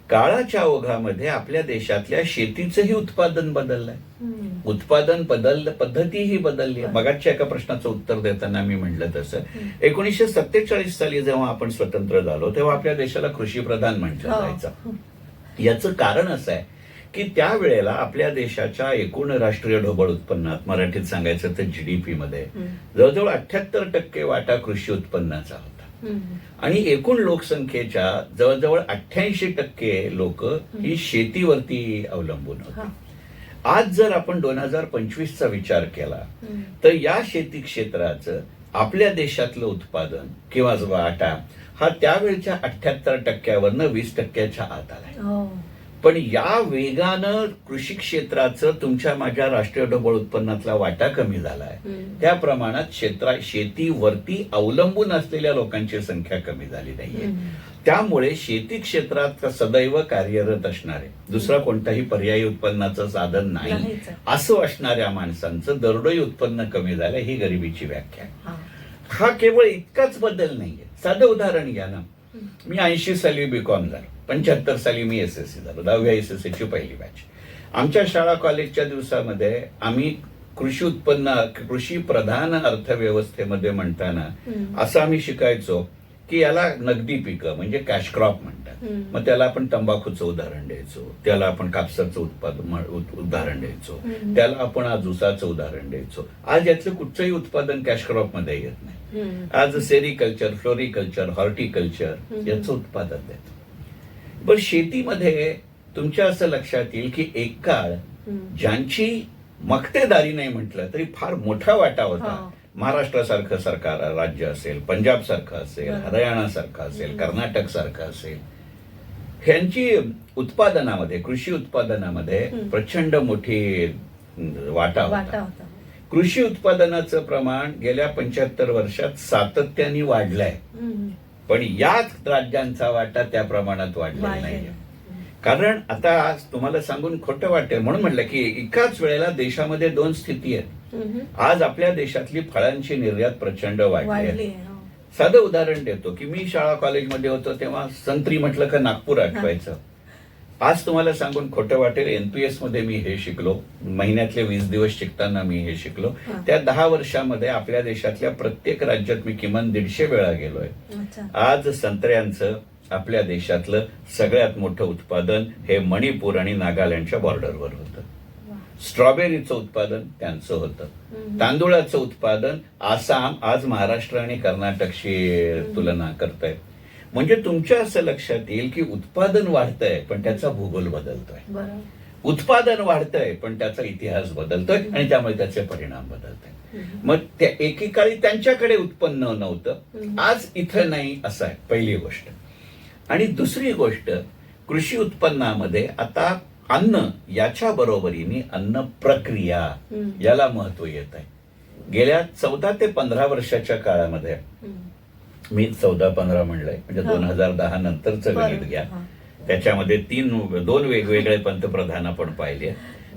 काळाच्या ओघामध्ये आपल्या देशातल्या शेतीचंही उत्पादन बदललंय, उत्पादन पद्धतीही बदलली आहे. मगाच्या एका प्रश्नाचं उत्तर देताना मी म्हटलं तसं 1947 साली जेव्हा आपण स्वतंत्र झालो तेव्हा आपल्या देशाला कृषीप्रधान म्हटलं जायचं. याचं कारण असं आहे की त्यावेळेला आपल्या देशाच्या एकूण राष्ट्रीय ढोबळ उत्पन्नात, मराठीत सांगायचं तर जीडीपी मध्ये जवळजवळ 78% वाटा कृषी उत्पन्नाचा होता. आणि एकूण लोकसंख्येच्या जवळजवळ 88% लोक ही शेतीवरती अवलंबून होते. आज जर आपण 2025चा विचार केला तर या शेती क्षेत्राचं आपल्या देशातलं उत्पादन किंवा वाटा हा त्यावेळच्या 78%वरनं 20%च्या आत आलाय. पण या वेगानं कृषी क्षेत्राचं तुमच्या माझ्या राष्ट्रीय ढोबळ उत्पन्नातला वाटा कमी झालाय. त्या प्रमाणात शेतीवरती अवलंबून असलेल्या लोकांची संख्या कमी झाली नाहीये. त्यामुळे शेती क्षेत्रात सदैव कार्यरत असणारे, दुसरा कोणताही पर्यायी उत्पन्नाचं साधन नाही असं असणाऱ्या माणसांचं दरडोई उत्पन्न कमी झालं, ही गरिबीची व्याख्या आहे. हा केवळ इतकाच बदल नाहीये. साधं उदाहरण घ्या ना, मी 80 साली बीकॉम झालो, 75 साली मी एसएससी झालो, 10वी एसएससीची पहिली बॅच. आमच्या शाळा कॉलेजच्या दिवसामध्ये आम्ही कृषी प्रधान अर्थव्यवस्थेमध्ये म्हणताना असं आम्ही शिकायचो की याला नगदी पिकं म्हणजे कॅश क्रॉप म्हणतात. मग त्याला आपण तंबाखूचं उदाहरण द्यायचो, त्याला आपण कापसाचं उदाहरण द्यायचो, त्याला आपण आज ऊसाचं उदाहरण द्यायचो. आज यातलं कुठचंही उत्पादन कॅश क्रॉप मध्ये येत नाही. आज सेरिकल्चर, फ्लोरिकल्चर, हॉर्टिकल्चर याचं उत्पादन देतो. पण शेतीमध्ये तुमच्या असं लक्षात येईल की एक काळ ज्यांची मक्तेदारी नाही म्हटलं तरी फार मोठा वाटा होता. महाराष्ट्रासारखं सरकार राज्य असेल, पंजाब सारखं असेल, हरियाणा सारखं असेल, कर्नाटक सारखं असेल, ह्यांची उत्पादनामध्ये, कृषी उत्पादनामध्ये प्रचंड मोठी वाटा होता. कृषी उत्पादनाचं प्रमाण गेल्या 75 वर्षात सातत्याने वाढलंय, पण याच राज्यांचा वाटा त्या प्रमाणात वाढलेला नाहीये. कारण आता तुम्हाला सांगून खोटं वाटेल म्हणून म्हटलं की एकाच वेळेला देशामध्ये 2 स्थिती आहेत. आज आपल्या देशातली फळांची निर्यात प्रचंड वाढली आहे. साधं उदाहरण देतो की मी शाळा कॉलेजमध्ये होतो तेव्हा संत्री म्हटलं का नागपूर आठवायचं. आज तुम्हाला सांगून खोटं वाटेल, एनपीएस मध्ये मी हे शिकलो, महिन्यातले 20 दिवस शिकताना मी हे शिकलो. त्या 10 वर्षामध्ये आपल्या देशातल्या प्रत्येक राज्यात मी किमान 150 वेळा गेलोय. आज संत्र्यांचं आपल्या देशातलं सगळ्यात मोठं उत्पादन हे मणिपूर आणि नागालँडच्या बॉर्डरवर होतं. स्ट्रॉबेरीचं उत्पादन त्यांचं होतं. तांदूळाचं उत्पादन आसाम आज महाराष्ट्र आणि कर्नाटकशी तुलना करतायत. म्हणजे तुमच्या असं लक्षात येईल की उत्पादन वाढतंय पण त्याचा भूगोल बदलतोय. उत्पादन वाढतंय पण त्याचा इतिहास बदलतोय आणि त्यामुळे त्याचे परिणाम बदलतोय. मग त्या एकेकाळी त्यांच्याकडे उत्पन्न नव्हतं, आज इथं नाही, असं आहे पहिली गोष्ट. आणि दुसरी गोष्ट, कृषी उत्पन्नामध्ये आता अन्न याच्या बरोबरीने अन्न प्रक्रिया याला महत्व येत आहे. गेल्या 14 ते 15 वर्षाच्या काळामध्ये, मी 14-15 म्हणलंय म्हणजे 2010 नंतरचं गणित घ्या, त्याच्यामध्ये 2 वेगवेगळे पंतप्रधान आपण पाहिले.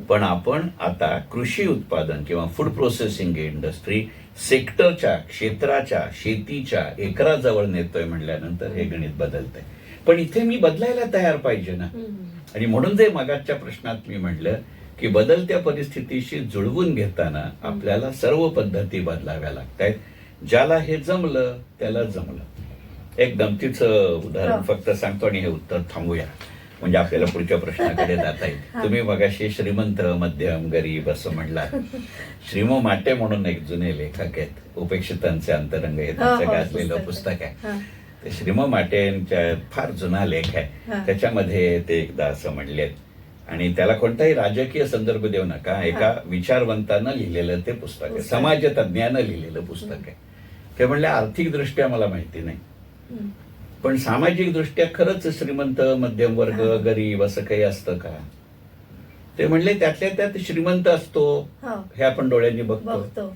पण आपण आता कृषी उत्पादन किंवा फूड प्रोसेसिंग इंडस्ट्री सेक्टरच्या, क्षेत्राच्या, शेतीच्या एकराजवळ नेतोय म्हणल्यानंतर हे गणित बदलतंय. पण इथे मी बदलायला तयार पाहिजे ना. आणि म्हणून जे मागाच्या प्रश्नात मी म्हणलं की बदलत्या परिस्थितीशी जुळवून घेताना आपल्याला सर्व पद्धती बदलाव्या लागतायत. ज्याला हे जमलं त्याला जमलं. एक गमतीचं उदाहरण फक्त सांगतो आणि हे उत्तर थांबूया म्हणजे आपल्याला पुढच्या प्रश्नाकडे जाता येईल. तुम्ही मगाशी श्रीमंत, मध्यम, गरीब असं म्हणलात. श्रीमो माटे म्हणून एक जुने लेखक आहेत, उपेक्षितांचे अंतरंग हे त्यांचं गाजलेलं पुस्तक आहे. ते श्रीमो माटेंच्या फार जुना लेख आहे. त्याच्यामध्ये ते एकदा असं म्हणलेत, आणि त्याला कोणताही राजकीय संदर्भ देऊ नका, एका विचारवंतानं लिहिलेलं ते पुस्तक आहे, समाजतज्ञानं लिहिलेलं पुस्तक आहे. ते म्हणले आर्थिक दृष्ट्या मला माहिती नाही, पण सामाजिक दृष्ट्या खरंच श्रीमंत, मध्यम वर्ग, गरीब असं काही असतं का? ते म्हणले त्यातल्या त्यात श्रीमंत असतो हे आपण डोळ्यांनी बघतो,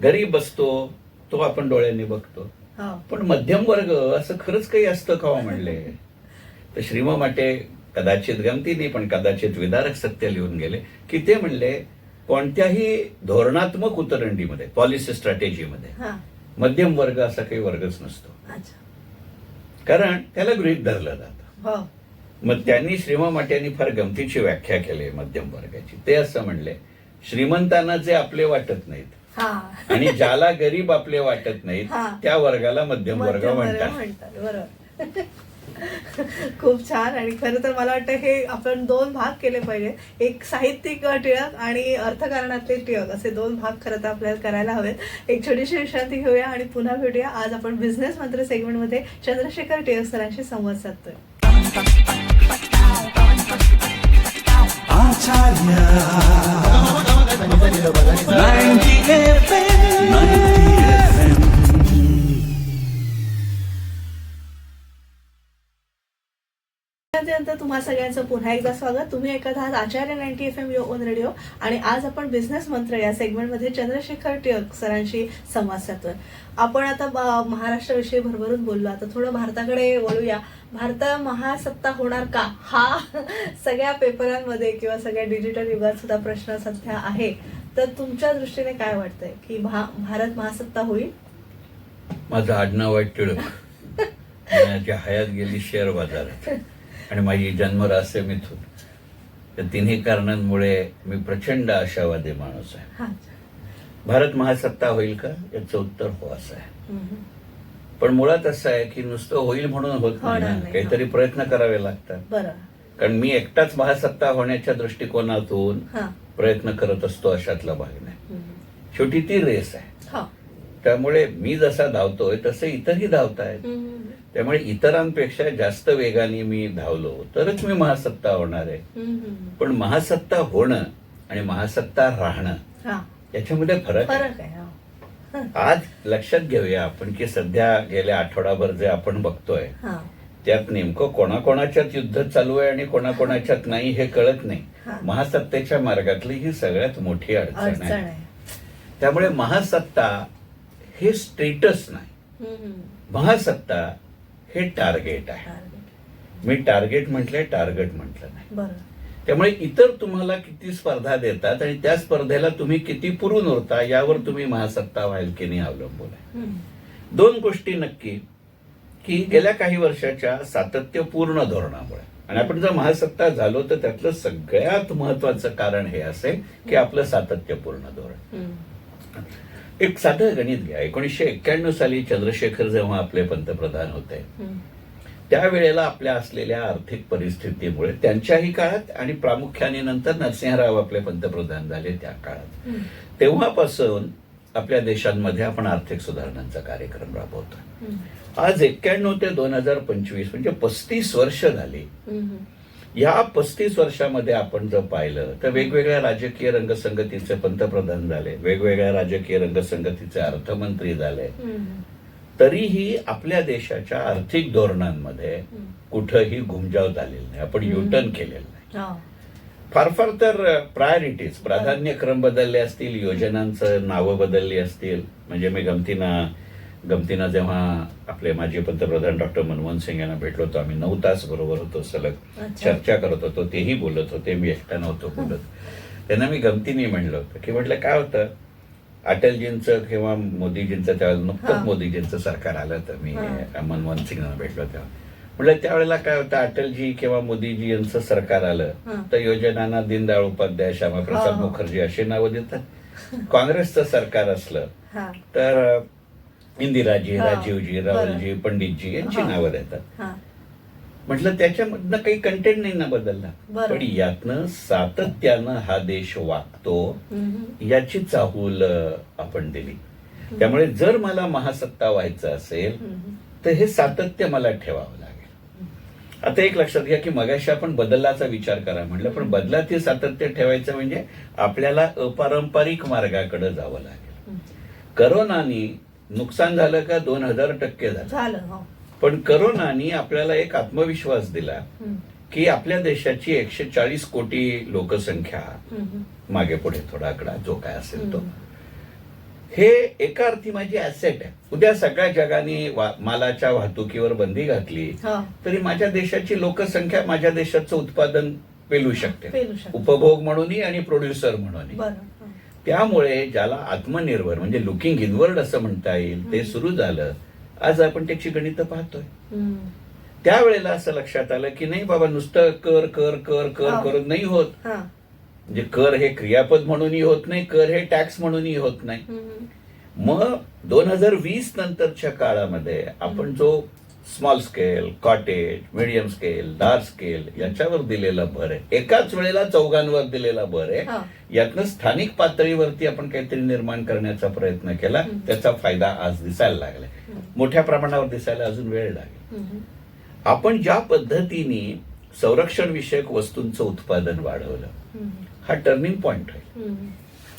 गरीब असतो तो आपण डोळ्यांनी बघतो, पण मध्यम वर्ग असं खरंच काही असतं का म्हणले. तर श्रीमो माटे कदाचित गमतीने पण कदाचित विदारक सत्य लिहून गेले की ते म्हणले कोणत्याही धोरणात्मक उतरंडीमध्ये, पॉलिसी स्ट्रॅटेजीमध्ये मध्यम वर्ग असा काही वर्गच नसतो, कारण त्याला गृहीत धरलं जातं. मग त्यांनी श्रीमो माटेंनी फार गमतीची व्याख्या केली मध्यम वर्गाची. ते असं म्हणले, श्रीमंतांना जे आपले वाटत नाहीत आणि ज्याला गरीब आपले वाटत नाहीत त्या वर्गाला मध्यम वर्ग म्हणतात. बरोबर. खूप छान. आणि खरं तर मला वाटतं हे आपण 2 भाग केले पाहिजे, एक साहित्यिक टिळक आणि अर्थकारणातले टिळक, असे 2 भाग खरं तर आपल्याला करायला हवेत. एक छोटीशी विश्रांती घेऊया आणि पुन्हा भेटूया. आज आपण बिझनेस मंत्र सेगमेंटमध्ये चंद्रशेखर टिळक सरांशी संवाद साधतोय. तुम्हा सगळ्यांचं पुन्हा एकदा स्वागत. तुम्ही ऐकत आहात आचार्य 90 FM युअर ओन रेडिओ आणि आज आपण बिझनेस मंत्र या सेगमेंटमध्ये चंद्रशेखर टिळक सरांशी संवाद साधतोय. आपण आता महाराष्ट्राविषयी भरभरून बोललो, आता थोडं भारताकडे वळूया. भारत महासत्ता होणार का हा सगळ्या पेपरांमध्ये किंवा सगळ्या डिजिटल युगात सुद्धा प्रश्न सध्या आहे. तर तुमच्या दृष्टीने काय वाटतंय की भारत महासत्ता होईल? माझं आडनाव आहे टिळक, माझी हयात गेली शेअर बाजारात आणि माझी जन्मरास आहे मिथून. या तिन्ही कारणांमुळे मी प्रचंड आशावादी माणूस आहे. भारत महासत्ता होईल का याचं उत्तर हो असं आहे. पण मुळात असं आहे की नुसतं होईल म्हणून होत नाही, काहीतरी प्रयत्न करावे लागतात. कारण मी एकटाच महासत्ता होण्याच्या दृष्टिकोनातून प्रयत्न करत असतो अशातला भाग नाही. शेवटी ती रेस आहे, त्यामुळे मी जसा धावतोय तसे इतरही धावतायत. त्यामुळे इतरांपेक्षा जास्त वेगाने मी धावलो तरच मी महासत्ता होणार आहे. पण महासत्ता होणं आणि महासत्ता राहणं याच्यामध्ये फरक आहे. आज लक्षात घेऊया आपण की सध्या गेल्या आठवडाभर जे आपण बघतोय त्यात नेमकं कोणाकोणाच्यात युद्ध चालू आहे आणि कोणाकोणाच्यात नाही हे कळत नाही. महासत्तेच्या मार्गातली ही सगळ्यात मोठी अडचण आहे. त्यामुळे महासत्ता हे स्टेटस नाही, महासत्ता हे टार्गेट आहे. मी टार्गेट म्हटलंय, टार्गेट म्हटलं नाही. त्यामुळे इतर तुम्हाला किती स्पर्धा देतात आणि त्या स्पर्धेला तुम्ही किती पुरून उरता यावर तुम्ही महासत्ता व्हाल की नाही अवलंबून आहे. 2 गोष्टी नक्की की गेल्या काही वर्षाच्या सातत्यपूर्ण धोरणामुळे आणि आपण जर महासत्ता झालो तर त्यातलं सगळ्यात महत्वाचं कारण हे असेल की आपलं सातत्यपूर्ण धोरण. एक साधं गणित घ्या. 1991 साली चंद्रशेखर जेव्हा आपले पंतप्रधान होते त्यावेळेला आपल्या असलेल्या आर्थिक परिस्थितीमुळे त्यांच्याही काळात आणि प्रामुख्याने नंतर नरसिंहराव आपले पंतप्रधान झाले त्या काळात, तेव्हापासून आपल्या देशांमध्ये आपण आर्थिक सुधारणांचा कार्यक्रम राबवतो. आज 91 ते 2025 म्हणजे 35 वर्ष झाली. या 35 वर्षामध्ये आपण जर पाहिलं तर वेगवेगळ्या राजकीय रंगसंगतीचे पंतप्रधान झाले, वेगवेगळ्या राजकीय रंगसंगतीचे अर्थमंत्री झाले, तरीही आपल्या देशाच्या आर्थिक धोरणांमध्ये कुठंही घुमजाव झालेला नाही. आपण युटर्न केलेलं नाही. फार फार तर प्रायोरिटीज, प्राधान्यक्रम बदलले असतील, योजनांचं नावं बदलली असतील. म्हणजे मी गमतीनं जेव्हा आपले माजी पंतप्रधान डॉक्टर मनमोहन सिंग यांना भेटलो होतो, आम्ही 9 तास बरोबर होतो, सलग चर्चा करत होतो. तेही बोलत होते, मी एकटा नव्हतो बोलत. त्यांना मी गमतीने म्हणलं होतं की म्हटलं काय होतं, अटलजींचं किंवा मोदीजींचं त्यावेळेला नुकतंच मोदीजींचं सरकार आलं तर मी मनमोहन सिंगांना भेटलो तेव्हा म्हटलं त्यावेळेला काय होतं, अटलजी किंवा मोदीजी यांचं सरकार आलं तर योजनांना दीनदयाळ उपाध्याय, श्यामाप्रसाद मुखर्जी अशी नावं देतात. काँग्रेसचं सरकार असलं तर इंदिराजी, राजीवजी, राहुलजी, पंडितजी यांची नावं देतात. म्हटलं त्याच्यामधनं काही कंटेंट नाही ना बदलला, पण यातनं सातत्यानं हा देश वागतो याची चाहूल आपण दिली. त्यामुळे जर मला महासत्ता व्हायचं असेल तर हे सातत्य मला ठेवावं लागेल. आता एक लक्षात घ्या की मगाशी आपण बदलाचा विचार करा म्हटलं, पण बदलात हे सातत्य ठेवायचं म्हणजे आपल्याला अपारंपरिक मार्गाकडे जावं लागेल. करोनानी नुकसान झालं का? 2000% झालं. पण करोनानी आपल्याला एक आत्मविश्वास दिला की आपल्या देशाची 140 कोटी लोकसंख्या, मागे पुढे थोडा आकडा जो काय असेल तो, हे एका अर्थी माझी ऍसेट आहे. उद्या सगळ्या जगाने मालाच्या वाहतुकीवर बंदी घातली तरी माझ्या देशाची लोकसंख्या माझ्या देशाचं उत्पादन पेलू शकते, उपभोग म्हणूनही आणि प्रोड्युसर म्हणूनही. त्यामुळे ज्याला आत्मनिर्भर म्हणजे लुकिंग इनवर्ड असं म्हणता येईल ते सुरू झालं. आज आपण त्याची गणितं पाहतोय. त्यावेळेला असं लक्षात आलं की नाही बाबा, नुसतं कर कर कर कर करून नाही होत. म्हणजे कर हे क्रियापद म्हणूनही होत नाही, कर हे टॅक्स म्हणूनही होत नाही. मग 2020 नंतरच्या काळामध्ये आपण जो small scale, cottage, medium scale, large scale याच्यावर दिलेला भर आहे, एकाच वेळेला चौघांवर दिलेला भर आहे, यातनं स्थानिक पातळीवरती आपण काहीतरी निर्माण करण्याचा प्रयत्न केला. त्याचा फायदा आज दिसायला लागलाय, मोठ्या प्रमाणावर दिसायला अजून वेळ लागेल. आपण ज्या पद्धतीने संरक्षण विषयक वस्तूंचं उत्पादन वाढवलं हा टर्निंग पॉइंट आहे.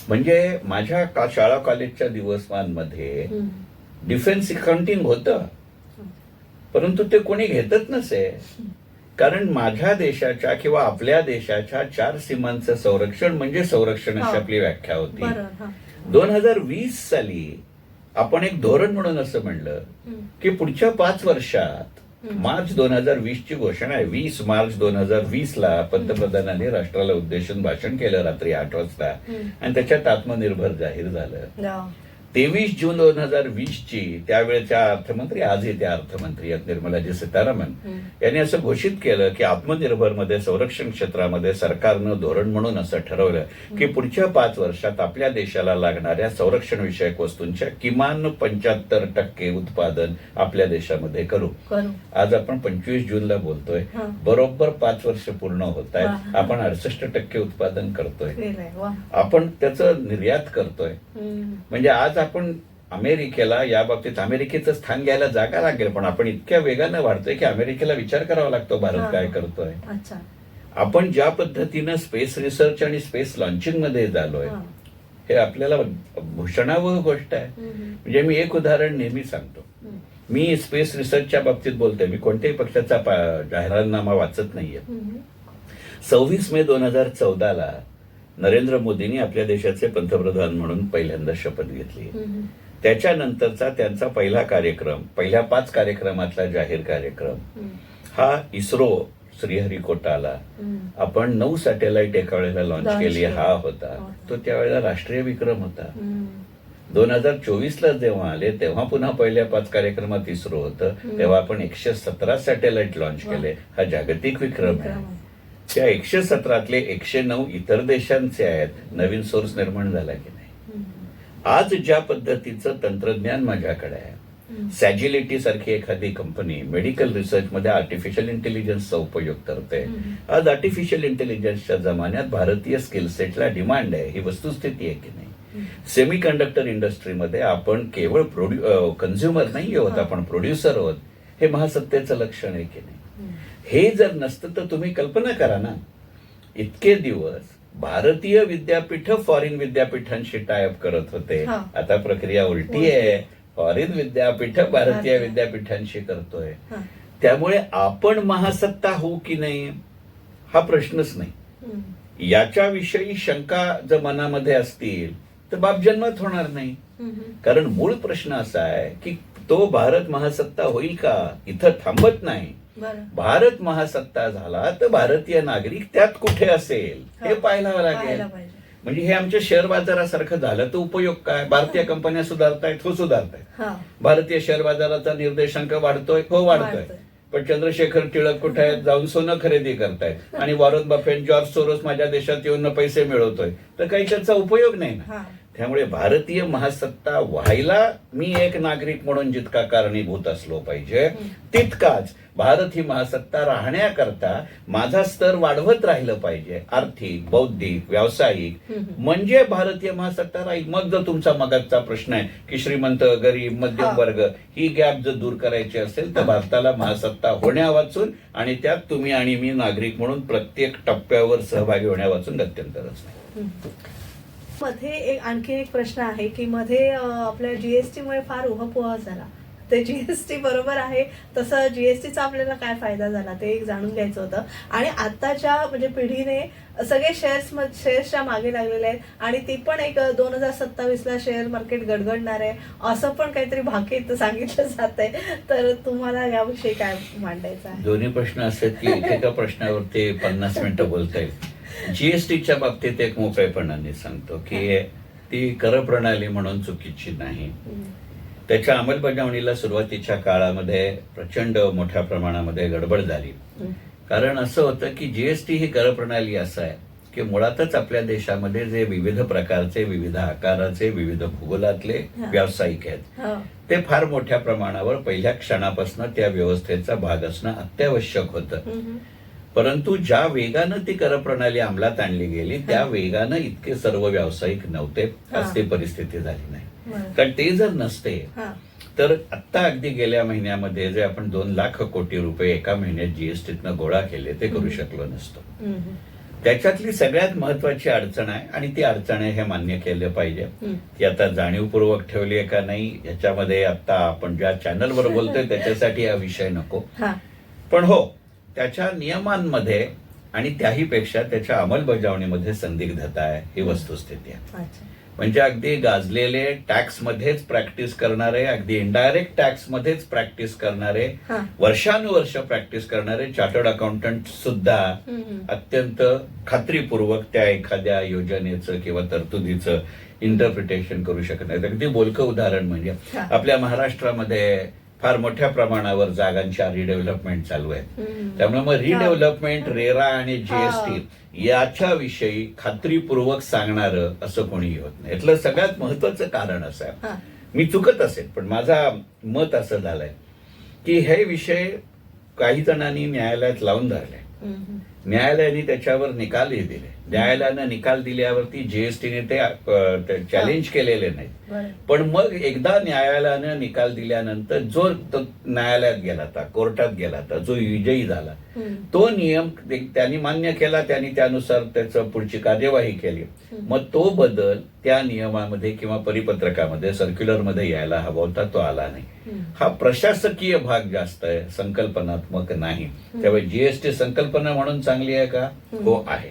म्हणजे माझ्या शाळा कॉलेजच्या दिवसांमध्ये डिफेन्स अकाउंटिंग होतं, परंतु ते कोणी घेतच नसे. कारण माझ्या देशाच्या किंवा आपल्या देशाच्या 4 सीमांचं संरक्षण म्हणजे संरक्षण अशी आपली व्याख्या होती. 2020 साली आपण एक धोरण म्हणून असं म्हणलं की पुढच्या 5 वर्षात, मार्च 2020 ची घोषणा आहे, 20 मार्च 2020 ला पंतप्रधानांनी राष्ट्राला उद्देशून भाषण केलं रात्री 8 वाजता आणि त्याच्यात आत्मनिर्भर जाहीर झालं. 23 जून 2020 ची त्यावेळेच्या अर्थमंत्री, आजही त्या अर्थमंत्री आहेत निर्मलाजी सीतारामन, यांनी असं घोषित केलं की आत्मनिर्भर मध्ये संरक्षण क्षेत्रामध्ये सरकारनं धोरण म्हणून असं ठरवलं की पुढच्या 5 वर्षात आपल्या देशाला लागणाऱ्या संरक्षण विषयक वस्तूंच्या किमान 75% उत्पादन आपल्या देशामध्ये करू. आज आपण 25 जूनला बोलतोय, बरोबर 5 वर्ष पूर्ण होत आहेत. आपण 68% उत्पादन करतोय, आपण त्याचं निर्यात करतोय. म्हणजे आज आपण अमेरिकेला या बाबतीत अमेरिकेचं स्थान घ्यायला जागा लागेल, पण आपण इतक्या वेगानं वाढतोय की अमेरिकेला विचार करावा लागतो भारत काय करतोय. आपण ज्या पद्धतीनं स्पेस रिसर्च आणि स्पेस लॉन्चिंग मध्ये झालोय हे आपल्याला भूषणावह गोष्ट आहे. म्हणजे मी एक उदाहरण नेहमी सांगतो. मी स्पेस रिसर्चच्या बाबतीत बोलतोय, मी कोणत्याही पक्षाचा जाहीरनामा वाचत नाहीये. 26 मे 2014 नरेंद्र मोदींनी आपल्या देशाचे पंतप्रधान म्हणून पहिल्यांदा शपथ घेतली. त्याच्यानंतरचा त्यांचा पहिला कार्यक्रम, पहिल्या 5 कार्यक्रमातला जाहीर कार्यक्रम हा इस्रो श्रीहरिकोटाला आपण 9 सॅटेलाइट एका वेळेला लॉन्च केली हा होता. तो त्यावेळेला राष्ट्रीय विक्रम होता. 2024ला जेव्हा आले तेव्हा पुन्हा पहिल्या 5 कार्यक्रमात इस्रो होतं, तेव्हा आपण 117 सॅटेलाइट लॉन्च केले. हा जागतिक विक्रम आहे. त्या 117तले 109 इतर देशांचे आहेत. नवीन सोर्स निर्माण झाला की नाही? आज ज्या पद्धतीचं तंत्रज्ञान माझ्याकडे आहे, सॅजिलिटी सारखी एखादी कंपनी मेडिकल रिसर्च मध्ये आर्टिफिशियल इंटेलिजन्सचा उपयोग करते. आज आर्टिफिशियल इंटेलिजन्सच्या जमान्यात भारतीय स्किल सेटला डिमांड आहे. ही वस्तुस्थिती आहे की नाही? सेमी कंडक्टर इंडस्ट्रीमध्ये आपण केवळ कन्झ्युमर नाही आहोत, आपण प्रोड्युसर आहोत. हे महासत्तेचं लक्षण आहे की नाही? हे जर नसतं तर तुम्ही कल्पना करा ना, इतके दिवस भारतीय विद्यापीठ फॉरेन विद्यापीठांशी टायअप करत होते. आता प्रक्रिया उलटी आहे. फॉरेन विद्यापीठ भारतीय विद्यापीठांशी करतोय. त्यामुळे आपण महासत्ता होऊ की नाही हा प्रश्नच नाही. याच्याविषयी शंका जर मनामध्ये असतील तर बाप जन्मात होणार नाही. कारण मूळ प्रश्न असा आहे की तो भारत महासत्ता होईल का, इथं थांबत नाही. भारत महासत्ता झाला तर भारतीय नागरिक त्यात कुठे असेल हे पाहायला लागेल. म्हणजे हे आमच्या शेअर बाजारासारखं झालं तर उपयोग काय? भारतीय कंपन्या सुधारतायत, हो सुधारतायत. भारतीय शेअर बाजाराचा निर्देशांक वाढतोय, हो वाढतोय. पण चंद्रशेखर टिळक कुठे आहेत? जाऊन सोनं खरेदी करतायत. आणि वॉरन बफेट, जॉर्ज सोरोस माझ्या देशात येऊन पैसे मिळवतोय, तर काही त्याचा उपयोग नाही ना. त्यामुळे भारतीय महासत्ता व्हायला मी एक नागरिक म्हणून जितका कारणीभूत असलो पाहिजे, तितकाच भारत ही महासत्ता राहण्याकरता माझा स्तर वाढवत राहिलं पाहिजे. आर्थिक, बौद्धिक, व्यावसायिक, म्हणजे भारतीय महासत्ता राहील. मग जर तुमचा मगाचा प्रश्न आहे की श्रीमंत, गरीब, मध्यम वर्ग ही गॅप जर दूर करायची असेल तर भारताला महासत्ता होण्या वाचून आणि त्यात तुम्ही आणि मी नागरिक म्हणून प्रत्येक टप्प्यावर सहभागी होण्या वाचून गत्यंतरच नाही. मध्ये आणखी एक प्रश्न आहे की मध्ये आपल्या जीएसटी मुळे फार उहापोहा झाला. ते जीएसटी बरोबर आहे, तसं जीएसटीचा आपल्याला काय फायदा झाला ते एक जाणून घ्यायचं होतं. आणि आताच्या म्हणजे पिढीने सगळे शेअर्सच्या मागे लागलेले आहेत आणि ती पण एक 2027ला शेअर मार्केट गडगडणार आहे असं पण काहीतरी भाकीत सांगितलं जात आहे. तर तुम्हाला याविषयी काय मांडायचं आहे? दोन्ही प्रश्न असे की एका प्रश्नावरती 50 मिनिटं बोलता येईल. जीएसटीच्या बाबतीत एक मोकळेपणाने सांगतो की ती कर प्रणाली म्हणून चुकीची नाही. त्याच्या अंमलबजावणीला सुरुवातीच्या काळामध्ये प्रचंड मोठ्या प्रमाणामध्ये गडबड झाली. कारण असं होतं की जीएसटी ही कर प्रणाली असं आहे की मुळातच आपल्या देशामध्ये जे विविध प्रकारचे, विविध आकाराचे, विविध भूगोलातले व्यावसायिक आहेत ते फार मोठ्या प्रमाणावर पहिल्या क्षणापासून त्या व्यवस्थेचा भाग असणं अत्यावश्यक होतं. परंतु ज्या वेगानं ती कर प्रणाली अंमलात आणली गेली त्या वेगानं इतके सर्व व्यावसायिक नव्हते. आज ती परिस्थिती झाली नाही. कारण ते जर नसते तर आत्ता अगदी गेल्या महिन्यामध्ये जे आपण 2 लाख कोटी रुपये एका महिन्यात जीएसटीतनं गोळा केले ते करू शकलो नसतो. त्याच्यातली सगळ्यात महत्वाची अडचण आहे आणि ती अडचण आहे हे मान्य केलं पाहिजे. ती आता जाणीवपूर्वक ठेवली आहे का नाही याच्यामध्ये आता आपण ज्या चॅनलवर बोलतोय त्याच्यासाठी हा विषय नको. पण हो, त्याच्या नियमांमध्ये आणि त्याहीपेक्षा त्याच्या अंमलबजावणीमध्ये संदिग्धता आहे ही वस्तुस्थिती आहे. म्हणजे अगदी गाजलेले टॅक्स मध्येच प्रॅक्टिस करणारे, अगदी इनडायरेक्ट टॅक्स मध्येच प्रॅक्टिस करणारे, वर्षानुवर्ष प्रॅक्टिस करणारे चार्टर्ड अकाउंटंट सुद्धा अत्यंत खात्रीपूर्वक त्या एखाद्या योजनेचं किंवा तरतुदीचं इंटरप्रिटेशन करू शकत नाहीत. अगदी बोलकं उदाहरण म्हणजे आपल्या महाराष्ट्रामध्ये फार मोठ्या प्रमाणावर जागांच्या रिडेव्हलपमेंट चालू आहे. त्यामुळे मग रिडेव्हलपमेंट, रेरा आणि जीएसटी याच्याविषयी खात्रीपूर्वक सांगणारं असं कोणीही होत नाही. यातलं सगळ्यात महत्वाचं कारण असं आहे, मी चुकत असेल पण माझा मत असं झालंय की हे विषय काही जणांनी न्यायालयात लावून धरले. न्यायालयाने त्याच्यावर निकालही दिले. न्यायालयानं निकाल दिल्यावरती जीएसटीने ते चॅलेंज केलेले नाहीत. पण मग एकदा न्यायालयानं निकाल दिल्यानंतर जो न्यायालयात गेला होता, कोर्टात गेला होता, जो विजयी झाला तो नियम त्यांनी मान्य केला, त्यांनी त्यानुसार त्याचं पुढची कार्यवाही केली. मग तो बदल त्या नियमामध्ये किंवा परिपत्रकामध्ये, सर्क्युलरमध्ये यायला हवा होता, तो आला नाही. हा प्रशासकीय भाग जास्त आहे, संकल्पनात्मक नाही. त्यामुळे जीएसटी संकल्पना म्हणून चांगली आहे का? हो आहे.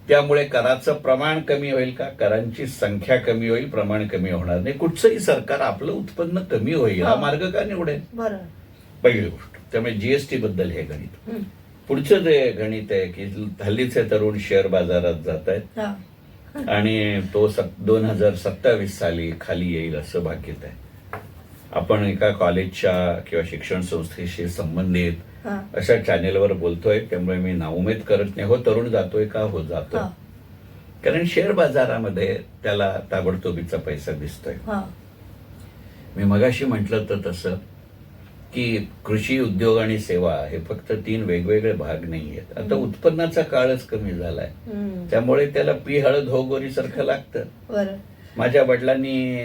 त्यामुळे कराचं प्रमाण कमी होईल का? करांची संख्या कमी होईल, प्रमाण कमी होणार नाही. कुठचंही सरकार आपलं उत्पन्न कमी होईल हा मार्ग का निवडेल? पहिली गोष्ट. त्यामुळे जीएसटी बद्दल हे गणित. पुढचं जे गणित आहे की हल्लीचे तरुण शेअर बाजारात जात आहेत आणि तो 2027 साली खाली येईल असं भाकीत आहे. आपण एका कॉलेजच्या किंवा शिक्षण संस्थेशी संबंधित हा. अशा चॅनेलवर बोलतोय, त्यामुळे मी नाउमेद करत नाही. हो, तरुण जातोय का? हो, जातोय. हा. कारण शेअर बाजारामध्ये त्याला ताबडतोबीचा पैसा दिसतोय. हा. मी मगाशी म्हटलं तर तसं की कृषी, उद्योग आणि सेवा हे फक्त 3 वेगवेगळे भाग नाही आहेत. आता उत्पन्नाचा काळच कमी झालाय, त्यामुळे त्याला पी हळद हो गोरी सारखं लागतं. बरं. माझ्या वडिलांनी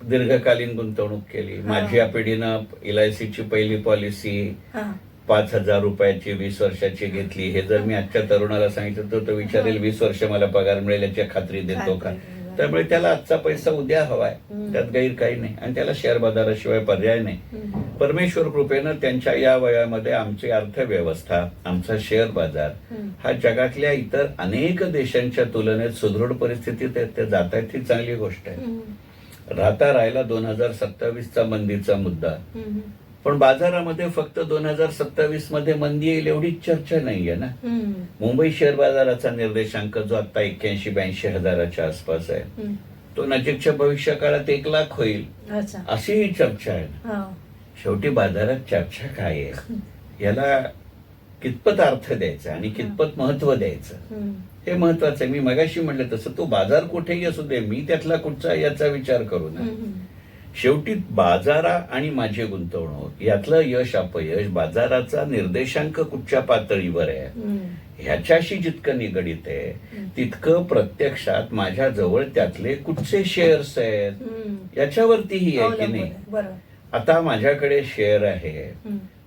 दीर्घकालीन गुंतवणूक केली. माझ्या पिढीनं LICची पहिली पॉलिसी हा. 5,000 रुपयाची 20 वर्षाची घेतली. हे जर मी आजच्या तरुणाला सांगितलं तर तो विचारेल 20 वर्ष मला पगार मिळेल याची खात्री देतो का? त्यामुळे त्याला आजचा पैसा उद्या हवाय, त्यात गैर काही नाही. आणि त्याला शेअर बाजाराशिवाय पर्याय नाही. परमेश्वर कृपेनं त्यांच्या या वयामध्ये आमची अर्थव्यवस्था, आमचा शेअर बाजार हा जगातल्या इतर अनेक देशांच्या तुलनेत सुदृढ परिस्थितीत आहेत. ते जात आहेत, ही चांगली गोष्ट आहे. राहिला 2027चा मंदीचा मुद्दा. पण बाजारामध्ये फक्त 2027 मध्ये मंदी येईल एवढीच चर्चा नाहीये ना. मुंबई शेअर बाजाराचा निर्देशांक जो आता 81-82 हजाराच्या आसपास आहे, तो नजीकच्या भविष्य काळात 1 लाख होईल अशी ही चर्चा आहे ना. शेवटी बाजारात चर्चा काय आहे, याला कितपत अर्थ द्यायचा आणि कितपत महत्व द्यायचं हे महत्वाचं आहे. मी मगाशी म्हटलं तसं तो बाजार कुठेही असू दे, मी त्यातला कुठचा याचा विचार करू ना. शेवटी बाजारा आणि माझी गुंतवणूक यातलं यश अपयश बाजाराचा निर्देशांक कुठच्या पातळीवर आहे ह्याच्याशी जितकं निगडीत आहे तितकं प्रत्यक्षात माझ्या जवळ त्यातले कुठचे शेअर्स आहेत याच्यावरतीही आहे की नाही. आता माझ्याकडे शेअर आहे,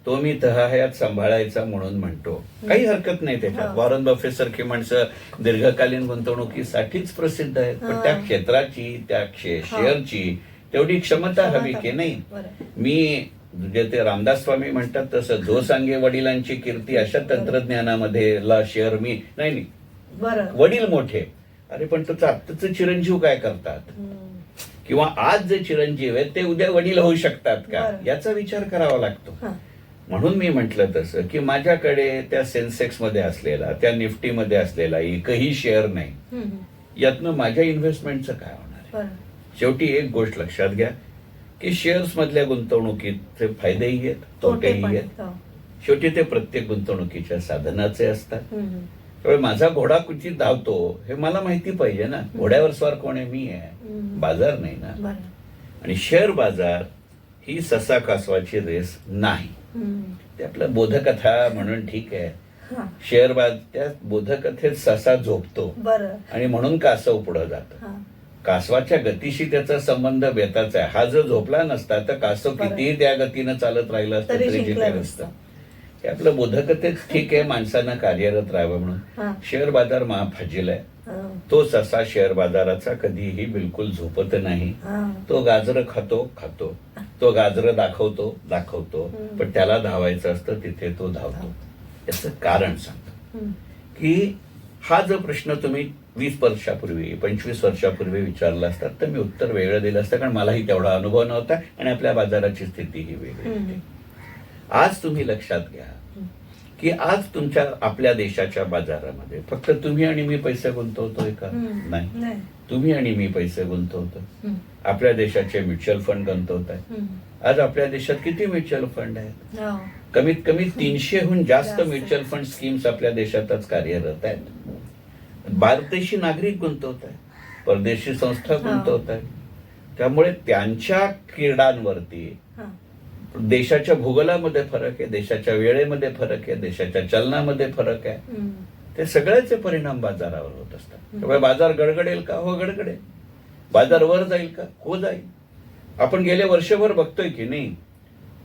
तो मी तहायात सांभाळायचा म्हणून म्हणतो, काही हरकत नाही त्याच्यात. वॉरन बफेट सारखी माणसं दीर्घकालीन गुंतवणुकीसाठीच प्रसिद्ध आहेत, पण त्या क्षेत्राची, त्या शेअरची तेवढी क्षमता हवी की नाही. मी जे ते रामदास स्वामी म्हणतात तसं, जो सांगे वडिलांची कीर्ती, अशा तंत्रज्ञानामध्ये शेअर मी नाही. वडील मोठे, अरे पण आत्ताचे चिरंजीव काय करतात, किंवा आज जे चिरंजीव आहेत ते उद्या वडील होऊ शकतात का, याचा विचार करावा लागतो. म्हणून मी म्हटलं तसं की माझ्याकडे त्या सेन्सेक्स मध्ये असलेला, त्या निफ्टी मध्ये असलेला एकही शेअर नाही, यातनं माझ्या इन्व्हेस्टमेंटचं काय होणार आहे. शेवटी एक गोष्ट लक्षात घ्या की शेअर्स मधल्या गुंतवणुकीचे फायदेही आहेत, तोटेही आहेत. शेवटी ते प्रत्येक गुंतवणुकीच्या साधनाचे असतात. त्यामुळे माझा घोडा कुठे धावतो हे मला माहिती पाहिजे ना. घोड्यावर स्वार कोण आहे, मी आहे, बाजार नाही ना. आणि शेअर बाजार ही ससा कासवाची रेस नाही. ते आपलं बोधकथा म्हणून ठीक आहे. शेअर बाजार, त्या बोधकथेत ससा झोपतो आणि म्हणून कासव पुढे जातं. कासवाच्या गतीशी त्याचा संबंध बेताचा आहे. हा जर झोपला नसता तर कासव कितीही त्या गतीनं चालत राहिलं असतं तरी जिंकलं नसतं. हे आपलं बोधकथेत ठीक आहे, माणसांना कार्यरत राहावं म्हणून. शेअर बाजार महाफाजील आहे. तो ससा शेअर बाजाराचा कधीही बिलकुल झोपत नाही. तो गाजरं खातो, तो गाजरं दाखवतो, पण त्याला धावायचं असतं तिथे तो धावतो. याचं कारण सांगतो की हा जो प्रश्न तुम्ही 20 वर्षापूर्वी 25 वर्षापूर्वी विचारला असतात तर मी उत्तर वेगळं दिलं असतं, कारण मलाही तेवढा अनुभव नव्हता आणि आपल्या बाजाराची स्थितीही वेगळी होती. आज तुम्ही लक्षात घ्या की आज आपल्या देशाच्या बाजारामध्ये फक्त तुम्ही आणि मी पैसे गुंतवतोय का? नाही. तुम्ही आणि मी पैसे गुंतवतो. आपल्या देशाचे म्युच्युअल फंड गुंतवताय. आज आपल्या देशात किती म्युच्युअल फंड आहेत? कमीत कमी 300हून जास्त म्युच्युअल फंड स्कीम्स आपल्या देशातच कार्यरत आहेत. भारतीय नागरिक गुंतवत आहेत, परदेशी संस्था गुंतवत आहेत. त्यामुळे त्यांच्या क्रीडांवरती देशाच्या भूगोलामध्ये फरक आहे, देशाच्या वेळेमध्ये फरक आहे, देशाच्या चलनामध्ये फरक आहे. ते सगळ्याचे परिणाम बाजारावर होत असतात. त्यामुळे बाजार गडगडेल का? हो, गडगडेल. बाजार वर जाईल का? हो, जाईल. आपण गेले वर्षभर बघतोय की नाही.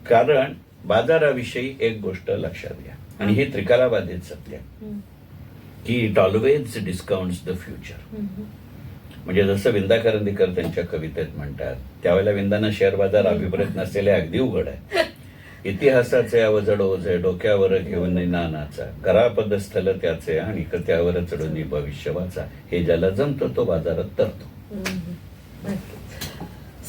कारण बाजाराविषयी एक गोष्ट लक्षात घ्या, आणि हे त्रिकालाबाधित सत्य की it always discounts the future. म्हणजे जसं विंदा करंदीकर त्यांच्या कवितेत म्हणतात, त्यावेळेला विंदांना शेअर बाजार अभिप्रेत नसलेले अगदी उघड आहे. इतिहासाचे अवजड ओझे डोक्यावर घेऊन नानाचा, करापदस्थल त्याचे आणि त्यावर चढून भविष्यवाचा. हे ज्याला जमतो तो बाजारात तरतो.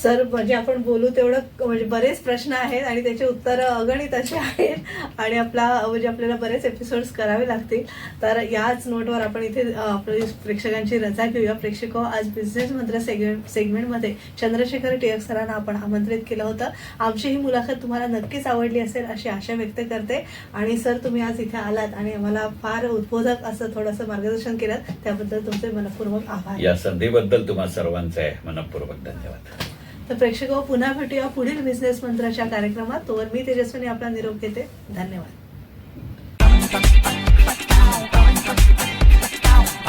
सर म्हणजे आपण बोलू तेवढं म्हणजे बरेच प्रश्न आहेत आणि त्याचे उत्तर अगणित असे आहेत आणि म्हणजे आपल्याला बरेच एपिसोड्स करावे लागतील. तर याच नोटवर आपण इथे आपल्या प्रेक्षकांची रजा घेऊया. प्रेक्षक आज बिझनेस मंत्र सेगमेंटमध्ये चंद्रशेखर टिळक सरांना आपण आमंत्रित केलं होतं. आमची ही मुलाखत तुम्हाला नक्कीच आवडली असेल अशी आशा व्यक्त करते. आणि सर तुम्ही आज इथे आलात आणि आम्हाला फार उद्बोधक असं थोडंसं मार्गदर्शन केलं, त्याबद्दल तुमचे मनपूर्वक आभार. या संधीबद्दल तुम्हा सर्वांचा आहे मनपूर्वक धन्यवाद. तर प्रेक्षक पुन्हा भेटूया पुढील बिझनेस मंत्राच्या कार्यक्रमात. तोवर मी तेजस्विनी आपला निरोप घेते. धन्यवाद.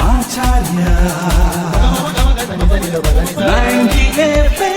आचार्य 90 FM